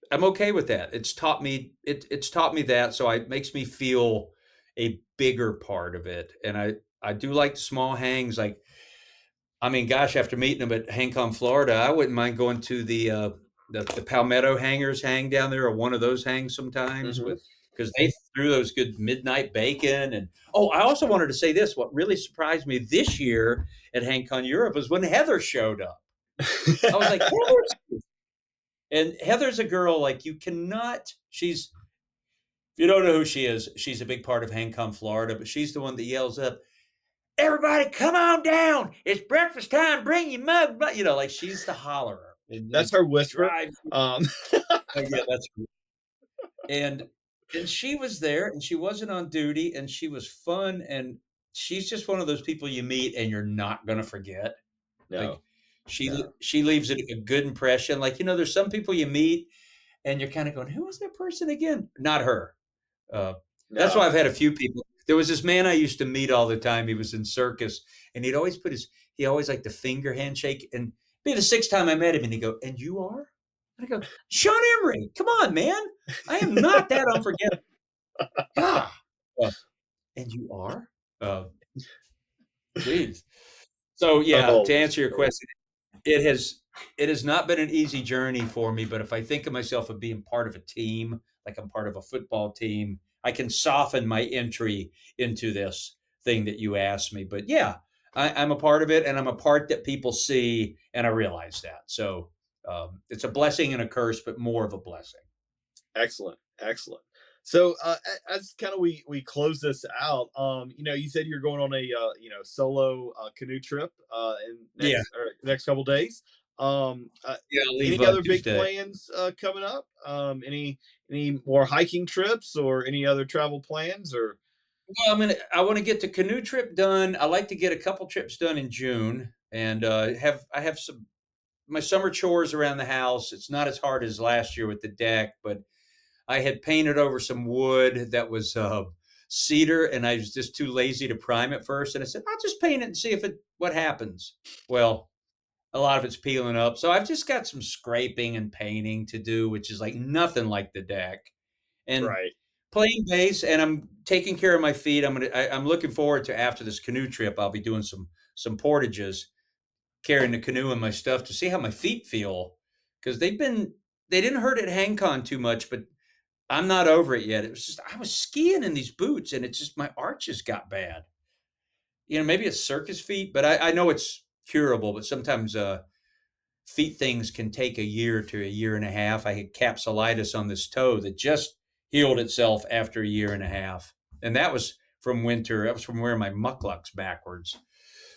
I'm okay with that. It's taught me that, so it makes me feel a bigger part of it. And I do like the small hangs. Like, I mean, gosh, after meeting them at HangCon Florida, I wouldn't mind going to the Palmetto Hangers hang down there, or one of those hangs sometimes, Mhm. with because they threw those good midnight bacon. And I also wanted to say this: what really surprised me this year at HangCon Europe was when Heather showed up. I was like, and Heather's a girl like you cannot. She's If you don't know who she is, she's a big part of HangCon Florida, but she's the one that yells up, "Everybody, come on down! It's breakfast time. Bring your mug." But like she's the hollerer, and That's it her whisper. drives. Um, Yeah, that's and and she was there, and she wasn't on duty, and she was fun, and she's just one of those people you meet and you're not gonna forget. Like no, she no, she leaves a good impression. Like there's some people you meet and you're kind of going, "Who is that person again?" Not her. Uh, that's no. why I've had a few people. There was this man I used to meet all the time. He was in circus, and he always liked the finger handshake. And be the 6th time I met him, and he'd go, "And you are?" And I go, "Sean Emery, come on, man. I am not that unforgettable." God. Uh, and you are? Uh, Jeez. So yeah, to Oh, answer your question, it has it has not been an easy journey for me, but if I think of myself as being part of a team, like I'm part of a football team, I can soften my entry into this thing that you asked me. But yeah, I'm a part of it, and I'm a part that people see, and I realize that. So it's a blessing and a curse, but more of a blessing. excellent, excellent. So, as kind of we close this out, you said you're going on a solo canoe trip in Yeah, next couple days. yeah. I'll leave Any other big Tuesday. plans coming up? Any more hiking trips or any other travel plans? Or Well, I want to get the canoe trip done. I like to get a couple trips done in June, and I have some my summer chores around the house. It's not as hard as last year with the deck, but I had painted over some wood that was cedar, and I was just too lazy to prime it first. And I said, I'll just paint it and see what happens. Well, a lot of it's peeling up, so I've just got some scraping and painting to do, which is like nothing like the deck. And right, playing bass, and I'm taking care of my feet. I'm looking forward to, after this canoe trip, I'll be doing some portages, carrying the canoe and my stuff to see how my feet feel, because they didn't hurt at HangCon too much, but I'm not over it yet. It was just I was skiing in these boots, and it's just my arches got bad. Maybe it's circus feet, but I know it's curable. But sometimes feet things can take a year to a year and a half. I had capsulitis on this toe that just healed itself after a year and a half, and that was from winter. That was from wearing my mucklucks backwards.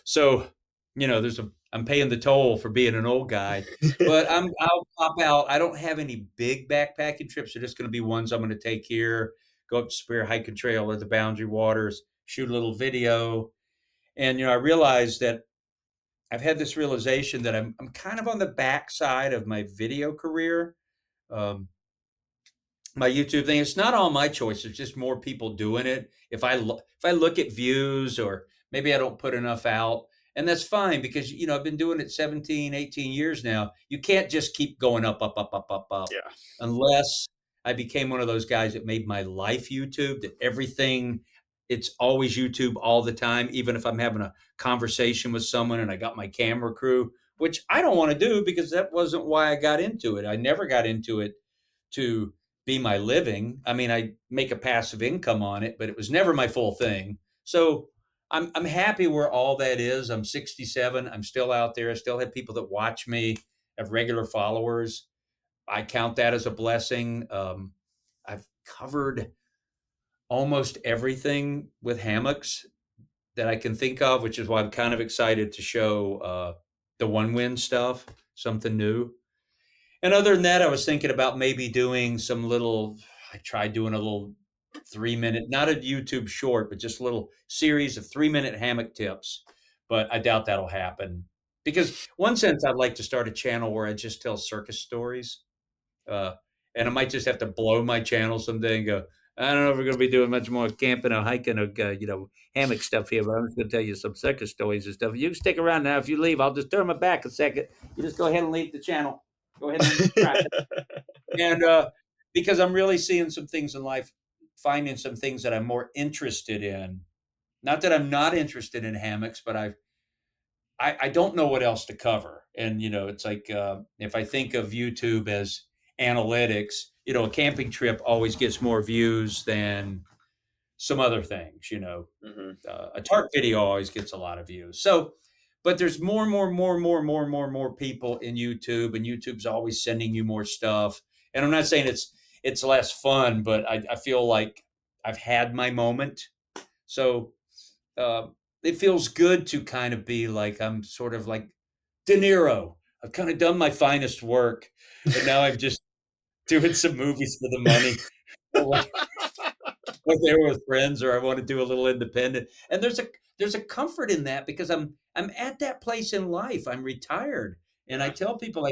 So, there's I'm paying the toll for being an old guy. But I'll pop out. I don't have any big backpacking trips. They're just going to be ones I'm going to take here, go up to Spear Hiking Trail or the Boundary Waters, shoot a little video. And I realized that I've had this realization that I'm kind of on the backside of my video career. Um, my YouTube thing. It's not all my choice. It's just more people doing it. If I look at views, or maybe I don't put enough out, and that's fine, because I've been doing it 17, 18 years now. You can't just keep going up, up, up, up, up, up, Yeah. unless I became one of those guys that made my life YouTube. That everything, it's always YouTube all the time, even if I'm having a conversation with someone and I got my camera crew, which I don't want to do, because that wasn't why I got into it. I never got into it to be my living. I mean, I make a passive income on it, but it was never my full thing. So I'm happy where all that is. I'm 67. I'm still out there. I still have people that watch me, have regular followers. I count that as a blessing. I've covered almost everything with hammocks that I can think of, which is why I'm kind of excited to show the one wind stuff, something new. And other than that, I was thinking about maybe doing I tried doing a little 3 minute, not a YouTube short, but just a little series of 3 minute hammock tips. But I doubt that'll happen, because one sense I'd like to start a channel where I just tell circus stories. Uh, and I might just have to blow my channel someday and go, I don't know if we're going to be doing much more camping or hiking or, hammock stuff here, but I'm just going to tell you some circus stories and stuff. You can stick around now. If you leave, I'll just turn my back a second. You just go ahead and leave the channel. Go ahead and subscribe. And because I'm really seeing some things in life, finding some things that I'm more interested in. Not that I'm not interested in hammocks, but I don't know what else to cover. And, it's like if I think of YouTube as analytics, a camping trip always gets more views than some other things. Mhm. A tarp video always gets a lot of views. So, but there's more people in YouTube, and YouTube's always sending you more stuff. And I'm not saying it's less fun, but I feel like I've had my moment. So uh, it feels good to kind of be like, I'm sort of like De Niro. I've kind of done my finest work, and now I'm just doing some movies for the money. Or there with friends, or I want to do a little independent. And there's a comfort in that, because I'm at that place in life. I'm retired. And I Yeah. tell people,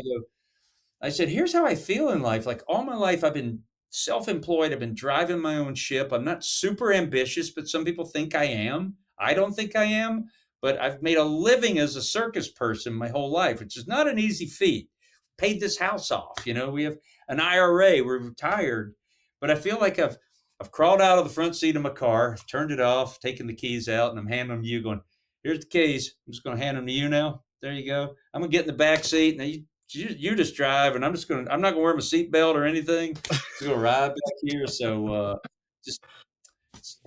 I said, here's how I feel in life. Like, all my life, I've been self-employed. I've been driving my own ship. I'm not super ambitious, but some people think I am. I don't think I am, but I've made a living as a circus person my whole life, which is not an easy feat. Paid this house off. We have an IRA. We're retired, but I feel like I've crawled out of the front seat of my car, turned it off, taken the keys out, and I'm handing them to you, going, here's the keys. I'm just going to hand them to you now. There you go. I'm going to get in the back seat. Now you just drive, and I'm not going to wear my seatbelt or anything. Just going to ride back here. So just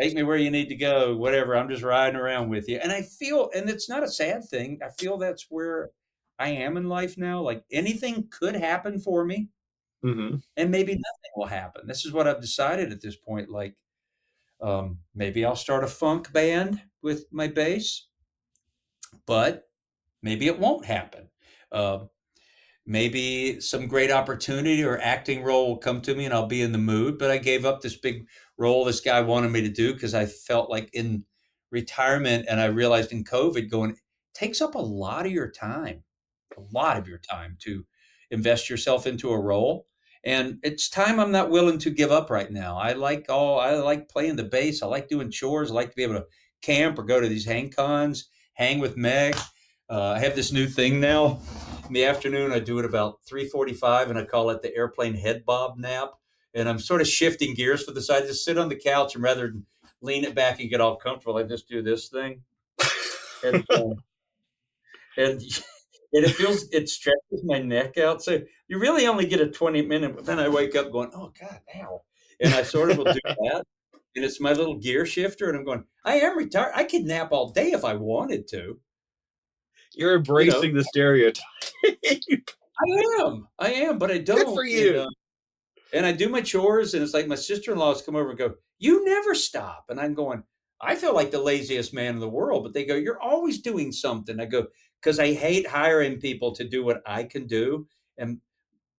take me where you need to go, whatever. I'm just riding around with you. And I feel, and it's not a sad thing. I feel that's where I am in life now. Like, anything could happen for me, Mhm. and maybe nothing will happen. This is what I've decided at this point. Like, maybe I'll start a funk band with my bass, but maybe it won't happen. Uh, Maybe some great opportunity or acting role will come to me and I'll be in the mood. But I gave up this big role this guy wanted me to do, because I felt like in retirement, and I realized in COVID, going, it takes up a lot of your time, to invest yourself into a role. And it's time I'm not willing to give up right now. I like playing the bass. I like doing chores. I like to be able to camp or go to these hang cons, hang with Meg. I have this new thing now. In the afternoon, I do it about 3:45, and I call it the airplane head bob nap. And I'm sort of shifting gears for the side. Just sit on the couch, and rather than lean it back and get all comfortable, I just do this thing. And and and it stretches my neck out. So you really only get a 20-minute, but then I wake up going, oh God, ow. And I sort of will do that. And it's my little gear shifter. And I'm going, I am retired. I could nap all day if I wanted to. You're You know, embracing the stereotype. I am, but I Good don't. for you. And I do my chores, and it's like my sister-in-laws come over and go, you never stop. And I'm going, I feel like the laziest man in the world. But they go, you're always doing something. I go, because I hate hiring people to do what I can do. And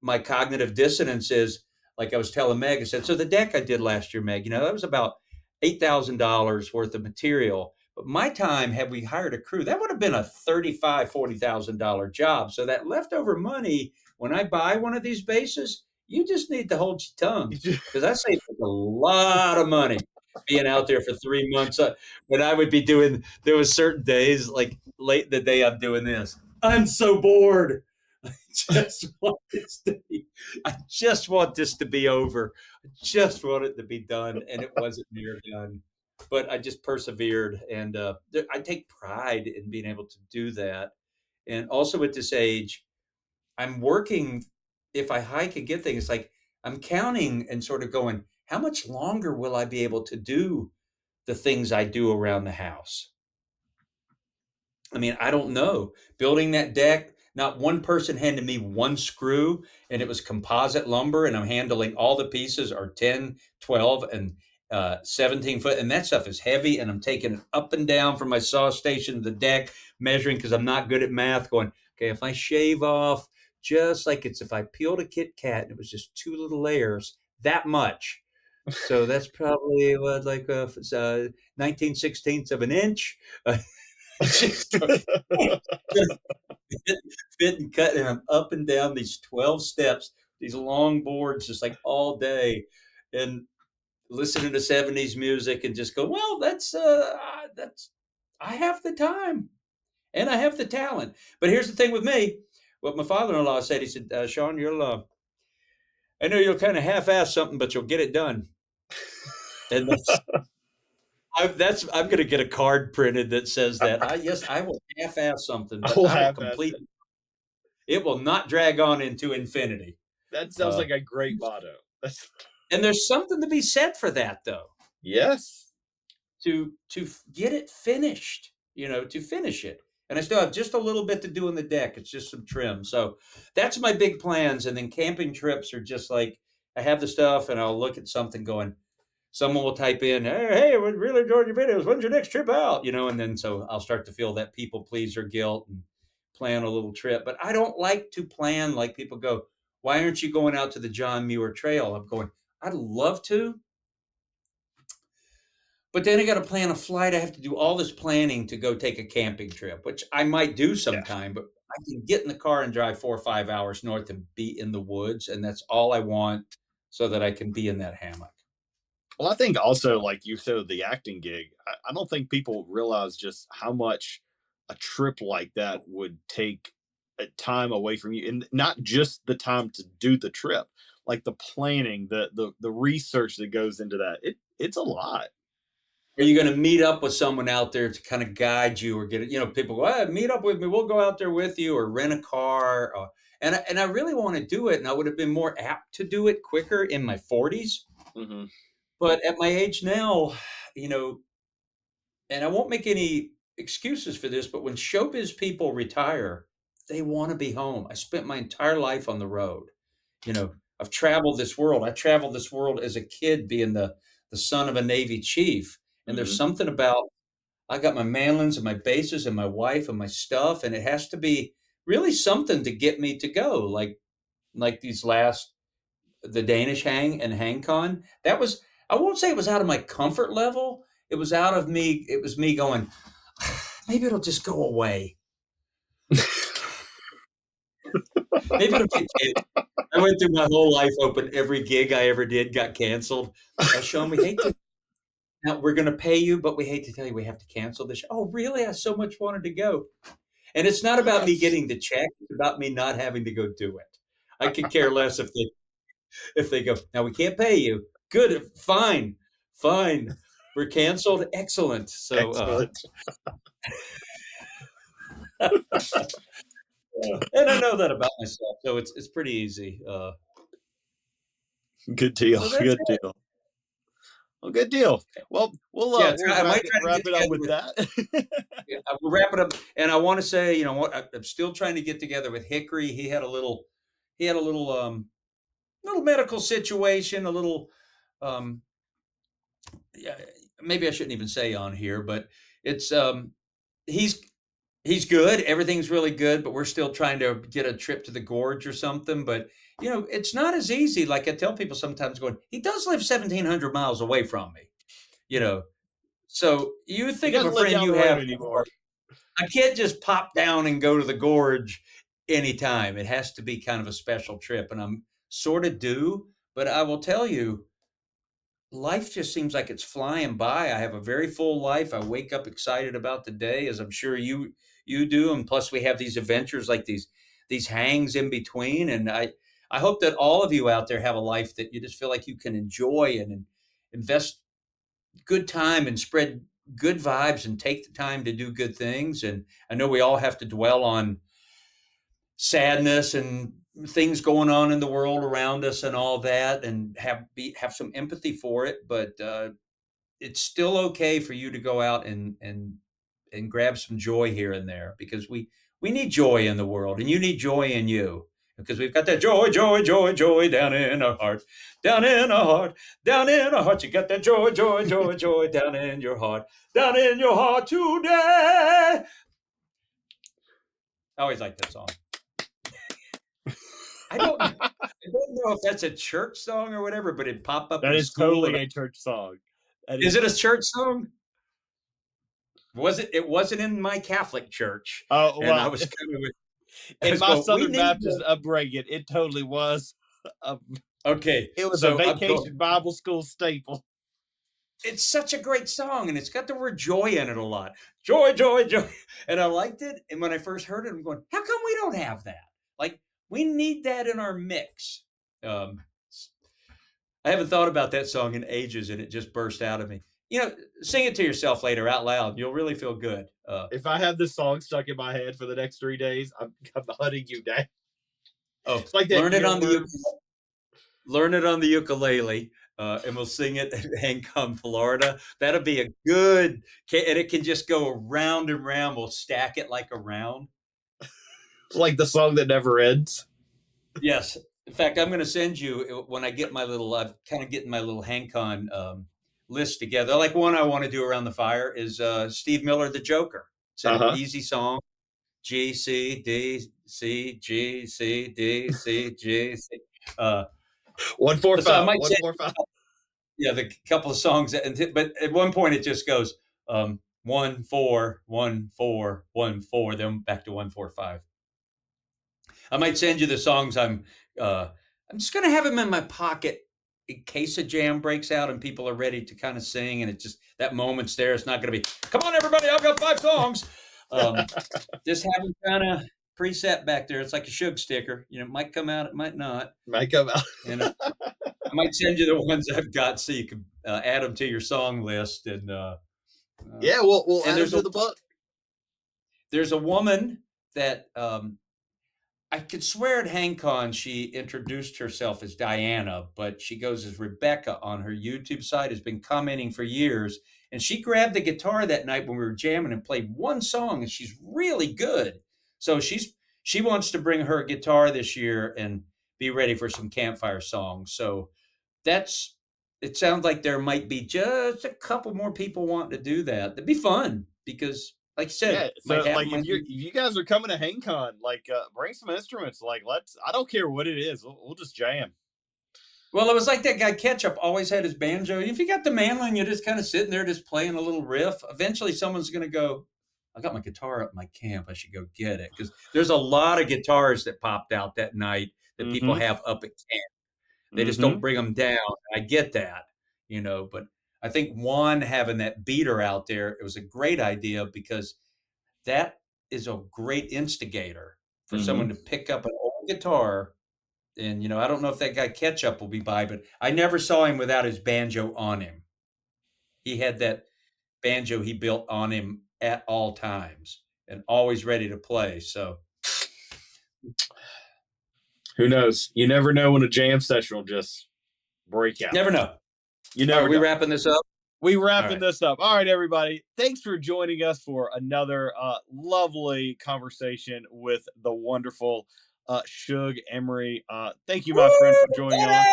my cognitive dissonance is, like I was telling Meg, I said, so the deck I did last year, Meg, that was about $8,000 worth of material. But my time, had we hired a crew, that would have been a $35,000, $40,000 job. So that leftover money, when I buy one of these bases, you just need to hold your tongue, because I saved a lot of money being out there for 3 months. When I would be doing, there was certain days, like late in the day, I'm doing this. I'm so bored. Just want this to be, I just want this to be over. I just want it to be done. And it wasn't near done. But I just persevered. And I take pride in being able to do that. And also at this age, I'm working. If I hike and get things, like I'm counting and sort of going, how much longer will I be able to do the things I do around the house? I mean, I don't know. Building that deck, not one person handed me one screw, and it was composite lumber, and I'm handling all the pieces are 10, 12, and 17 foot. And that stuff is heavy, and I'm taking it up and down from my saw station to the deck, measuring, because I'm not good at math, going, okay, if I shave off just like it's if I peeled a Kit Kat and it was just 2 little layers, that much. So that's probably what, like 19/16 of an inch. Just fit and cut, and I'm up and down these 12 steps, these long boards, just like all day, and listening to 70s music, and just go, well, that's I have the time and I have the talent. But here's the thing with me, what my father-in-law said, he said, Sean, I know you'll kind of half-ass something, but you'll get it done. And I'm going to get a card printed that says that. Yes, I will half-ass something, but I will complete it. It will not drag on into infinity. That sounds like a great motto. And there's something to be said for that, though. Yes. To get it finished, to finish it. And I still have just a little bit to do in the deck. It's just some trim. So that's my big plans. And then camping trips are just like, I have the stuff and I'll look at something going, someone will type in, hey, we really enjoyed your videos. When's your next trip out? And then so I'll start to feel that people pleaser guilt and plan a little trip. But I don't like to plan like people go, why aren't you going out to the John Muir Trail? I'm going, I'd love to. But then I got to plan a flight. I have to do all this planning to go take a camping trip, which I might do sometime, but I can get in the car and drive 4 or 5 hours north and be in the woods. And that's all I want, so that I can be in that hammock. Well, I think also, like you said, the acting gig, I don't think people realize just how much a trip like that would take a time away from you, and not just the time to do the trip, like the planning, the research that goes into that. It's a lot. Are you going to meet up with someone out there to kind of guide you, or get it? People go, hey, meet up with me. We'll go out there with you, or rent a car. And I really want to do it. And I would have been more apt to do it quicker in my 40s. Mm-hmm. But at my age now, and I won't make any excuses for this, but when showbiz people retire, they want to be home. I spent my entire life on the road. I've traveled this world. I traveled this world as a kid, being the son of a Navy chief. And there's something about, I got my manlins and my bases and my wife and my stuff, and it has to be really something to get me to go. Like the Danish Hang and HangCon. That was, I won't say it was out of my comfort level. It was out of me. It was me going, maybe it'll just go away. Maybe it'll get canceled. I went through my whole life hoping every gig I ever did got canceled. Sean, we hate to, now we're going to pay you, but we hate to tell you we have to cancel this. Oh, really? I so much wanted to go. And it's not about me getting the check. It's about me not having to go do it. I could care less if they go, now we can't pay you. Good. Fine. We're canceled. Excellent. So, Excellent. and I know that about myself, so it's pretty easy. Good deal. So good deal. Well, good deal. Well, we'll I wrap might try to it get up together with that. we'll wrap it up. And I want to say, what, I'm still trying to get together with Hickory. He had a little medical situation, a little, yeah, maybe I shouldn't even say on here, but it's, he's He's good. Everything's really good, but we're still trying to get a trip to the gorge or something. But it's not as easy. Like I tell people sometimes, going, he does live 1,700 miles away from me. You know, so you He think of a doesn't live friend down you the road have. anymore. I can't just pop down and go to the gorge anytime. It has to be kind of a special trip, and I'm sort of due. But I will tell you, life just seems like it's flying by. I have a very full life. I wake up excited about the day, as I'm sure you do, and plus we have these adventures like these hangs in between. And I hope that all of you out there have a life that you just feel like you can enjoy and invest good time and spread good vibes and take the time to do good things. And I know we all have to dwell on sadness and things going on in the world around us and all that, and have some empathy for it. But it's still okay for you to go out and grab some joy here and there, because we need joy in the world, and you need joy in you, because we've got that joy, joy, joy, joy down in our heart, down in our heart, down in our heart. You got that joy, joy, joy, joy down in your heart, down in your heart today. I always like that song. I don't know if that's a church song or whatever, but it popped up That in is school. totally a church song. Is it a church song? Was it? It wasn't in my Catholic church. Oh, And I well, was kind of in my going, Southern Baptist upbringing, it totally was. Okay, It was a so I'm vacation going, Bible school staple. it's such a great song, and it's got the word joy in it a lot. Joy, joy, joy. And I liked it. And when I first heard it, I'm going, how come we don't have that? Like, we need that in our mix. Um, I haven't thought about that song in ages, and it just burst out of me. Sing it to yourself later out loud. You'll really feel good. If I have this song stuck in my head for the next 3 days, I'm hunting you down. It's like that learn it on earworms. learn it on the ukulele, and we'll sing it at HangCon, Florida. That'll be a good, and it can just go around and round. We'll stack it like a round. It's like the song that never ends. Yes. In fact, I'm going to send you, when I get I'm kind of getting my little HangCon list together. Like one I want to do around the fire is Steve Miller, The Joker. It's an easy song. G, C, D, C, G, C, D, C, G, C. 145. So I might say, 145. yeah, the couple of songs, but at one point it just goes 1 4 1 4 1 4, then back to 1 4 5. I might send you the songs. I'm just gonna have them in my pocket in case a jam breaks out and people are ready to kind of sing, and it just, that moment's there. It's not gonna be, come on everybody, I've got 5 songs. Just have them kind of preset back there. It's like a Shug sticker. It might come out, it might not. Might come out. And I might send you the ones I've got so you can add them to your song list. And yeah, we'll add them to the book. There's a woman that I could swear at HangCon she introduced herself as Diana, but she goes as Rebecca on her YouTube site, has been commenting for years. And she grabbed the guitar that night when we were jamming and played one song, and she's really good. So she wants to bring her guitar this year and be ready for some campfire songs. So it sounds like there might be just a couple more people wanting to do that. That'd be fun because, like you said, yeah. So like if you guys are coming to HangCon, like bring some instruments. Like I don't care what it is, we'll just jam. Well, it was like that guy Ketchup always had his banjo. If you got the mandolin, you're just kind of sitting there just playing a little riff. Eventually someone's going to go, I got my guitar up in my camp, I should go get it. Because there's a lot of guitars that popped out that night that people have up at camp. They just don't bring them down. I get that, but I think Juan having that beater out there, it was a great idea because that is a great instigator for someone to pick up an old guitar. And, I don't know if that guy Ketchup will be by, but I never saw him without his banjo on him. He had that banjo he built on him at all times and always ready to play. So who knows? You never know when a jam session will just break out. Never know. You never know. Are we wrapping this up? We wrapping this up. All right, everybody. Thanks for joining us for another lovely conversation with the wonderful Shug Emery. Thank you, my friend, for joining on.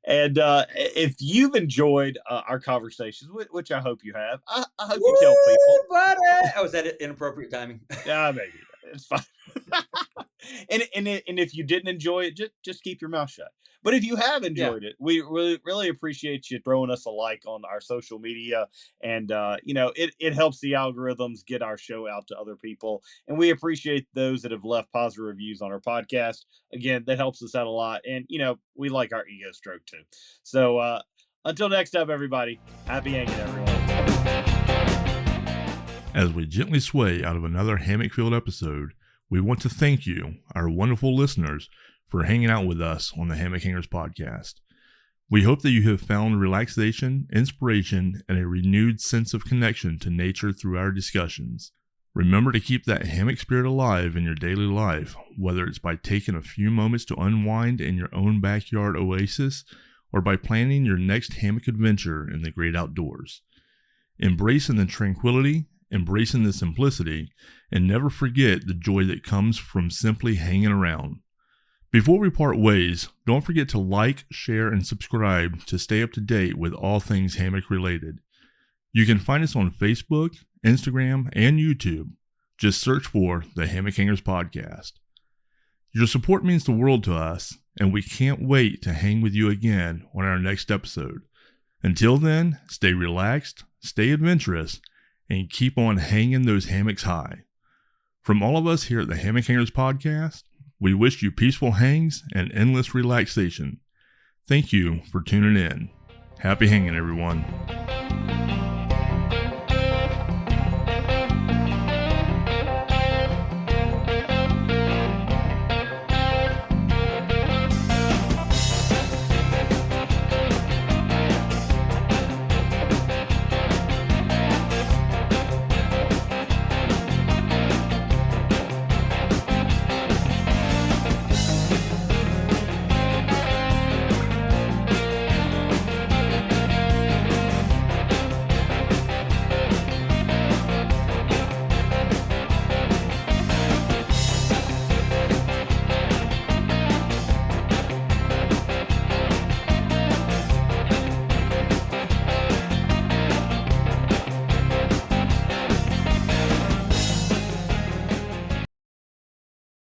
And if you've enjoyed our conversations, which I hope you have, I hope you tell people. Buddy! Oh, was that inappropriate timing? Yeah, maybe it's fine. And if you didn't enjoy it, just keep your mouth shut. But if you have Yeah. enjoyed it, we really appreciate you throwing us a like on our social media, and it helps the algorithms get our show out to other people. And we appreciate those that have left positive reviews on our podcast. Again, that helps us out a lot, and we like our ego stroke too. So until next time, everybody, happy hanging, everyone. As we gently sway out of another hammock-filled episode, we want to thank you, our wonderful listeners, for hanging out with us on the Hammock Hangers podcast. We hope that you have found relaxation, inspiration, and a renewed sense of connection to nature through our discussions. Remember to keep that hammock spirit alive in your daily life, whether it's by taking a few moments to unwind in your own backyard oasis, or by planning your next hammock adventure in the great outdoors. Embracing the tranquility, embracing the simplicity, and never forget the joy that comes from simply hanging around. Before we part ways, don't forget to like, share, and subscribe to stay up to date with all things hammock related. You can find us on Facebook, Instagram, and YouTube. Just search for the Hammock Hangers Podcast. Your support means the world to us, and we can't wait to hang with you again on our next episode. Until then, stay relaxed, stay adventurous, and keep on hanging those hammocks high. From all of us here at the Hammock Hangers Podcast, we wish you peaceful hangs and endless relaxation. Thank you for tuning in. Happy hanging, everyone.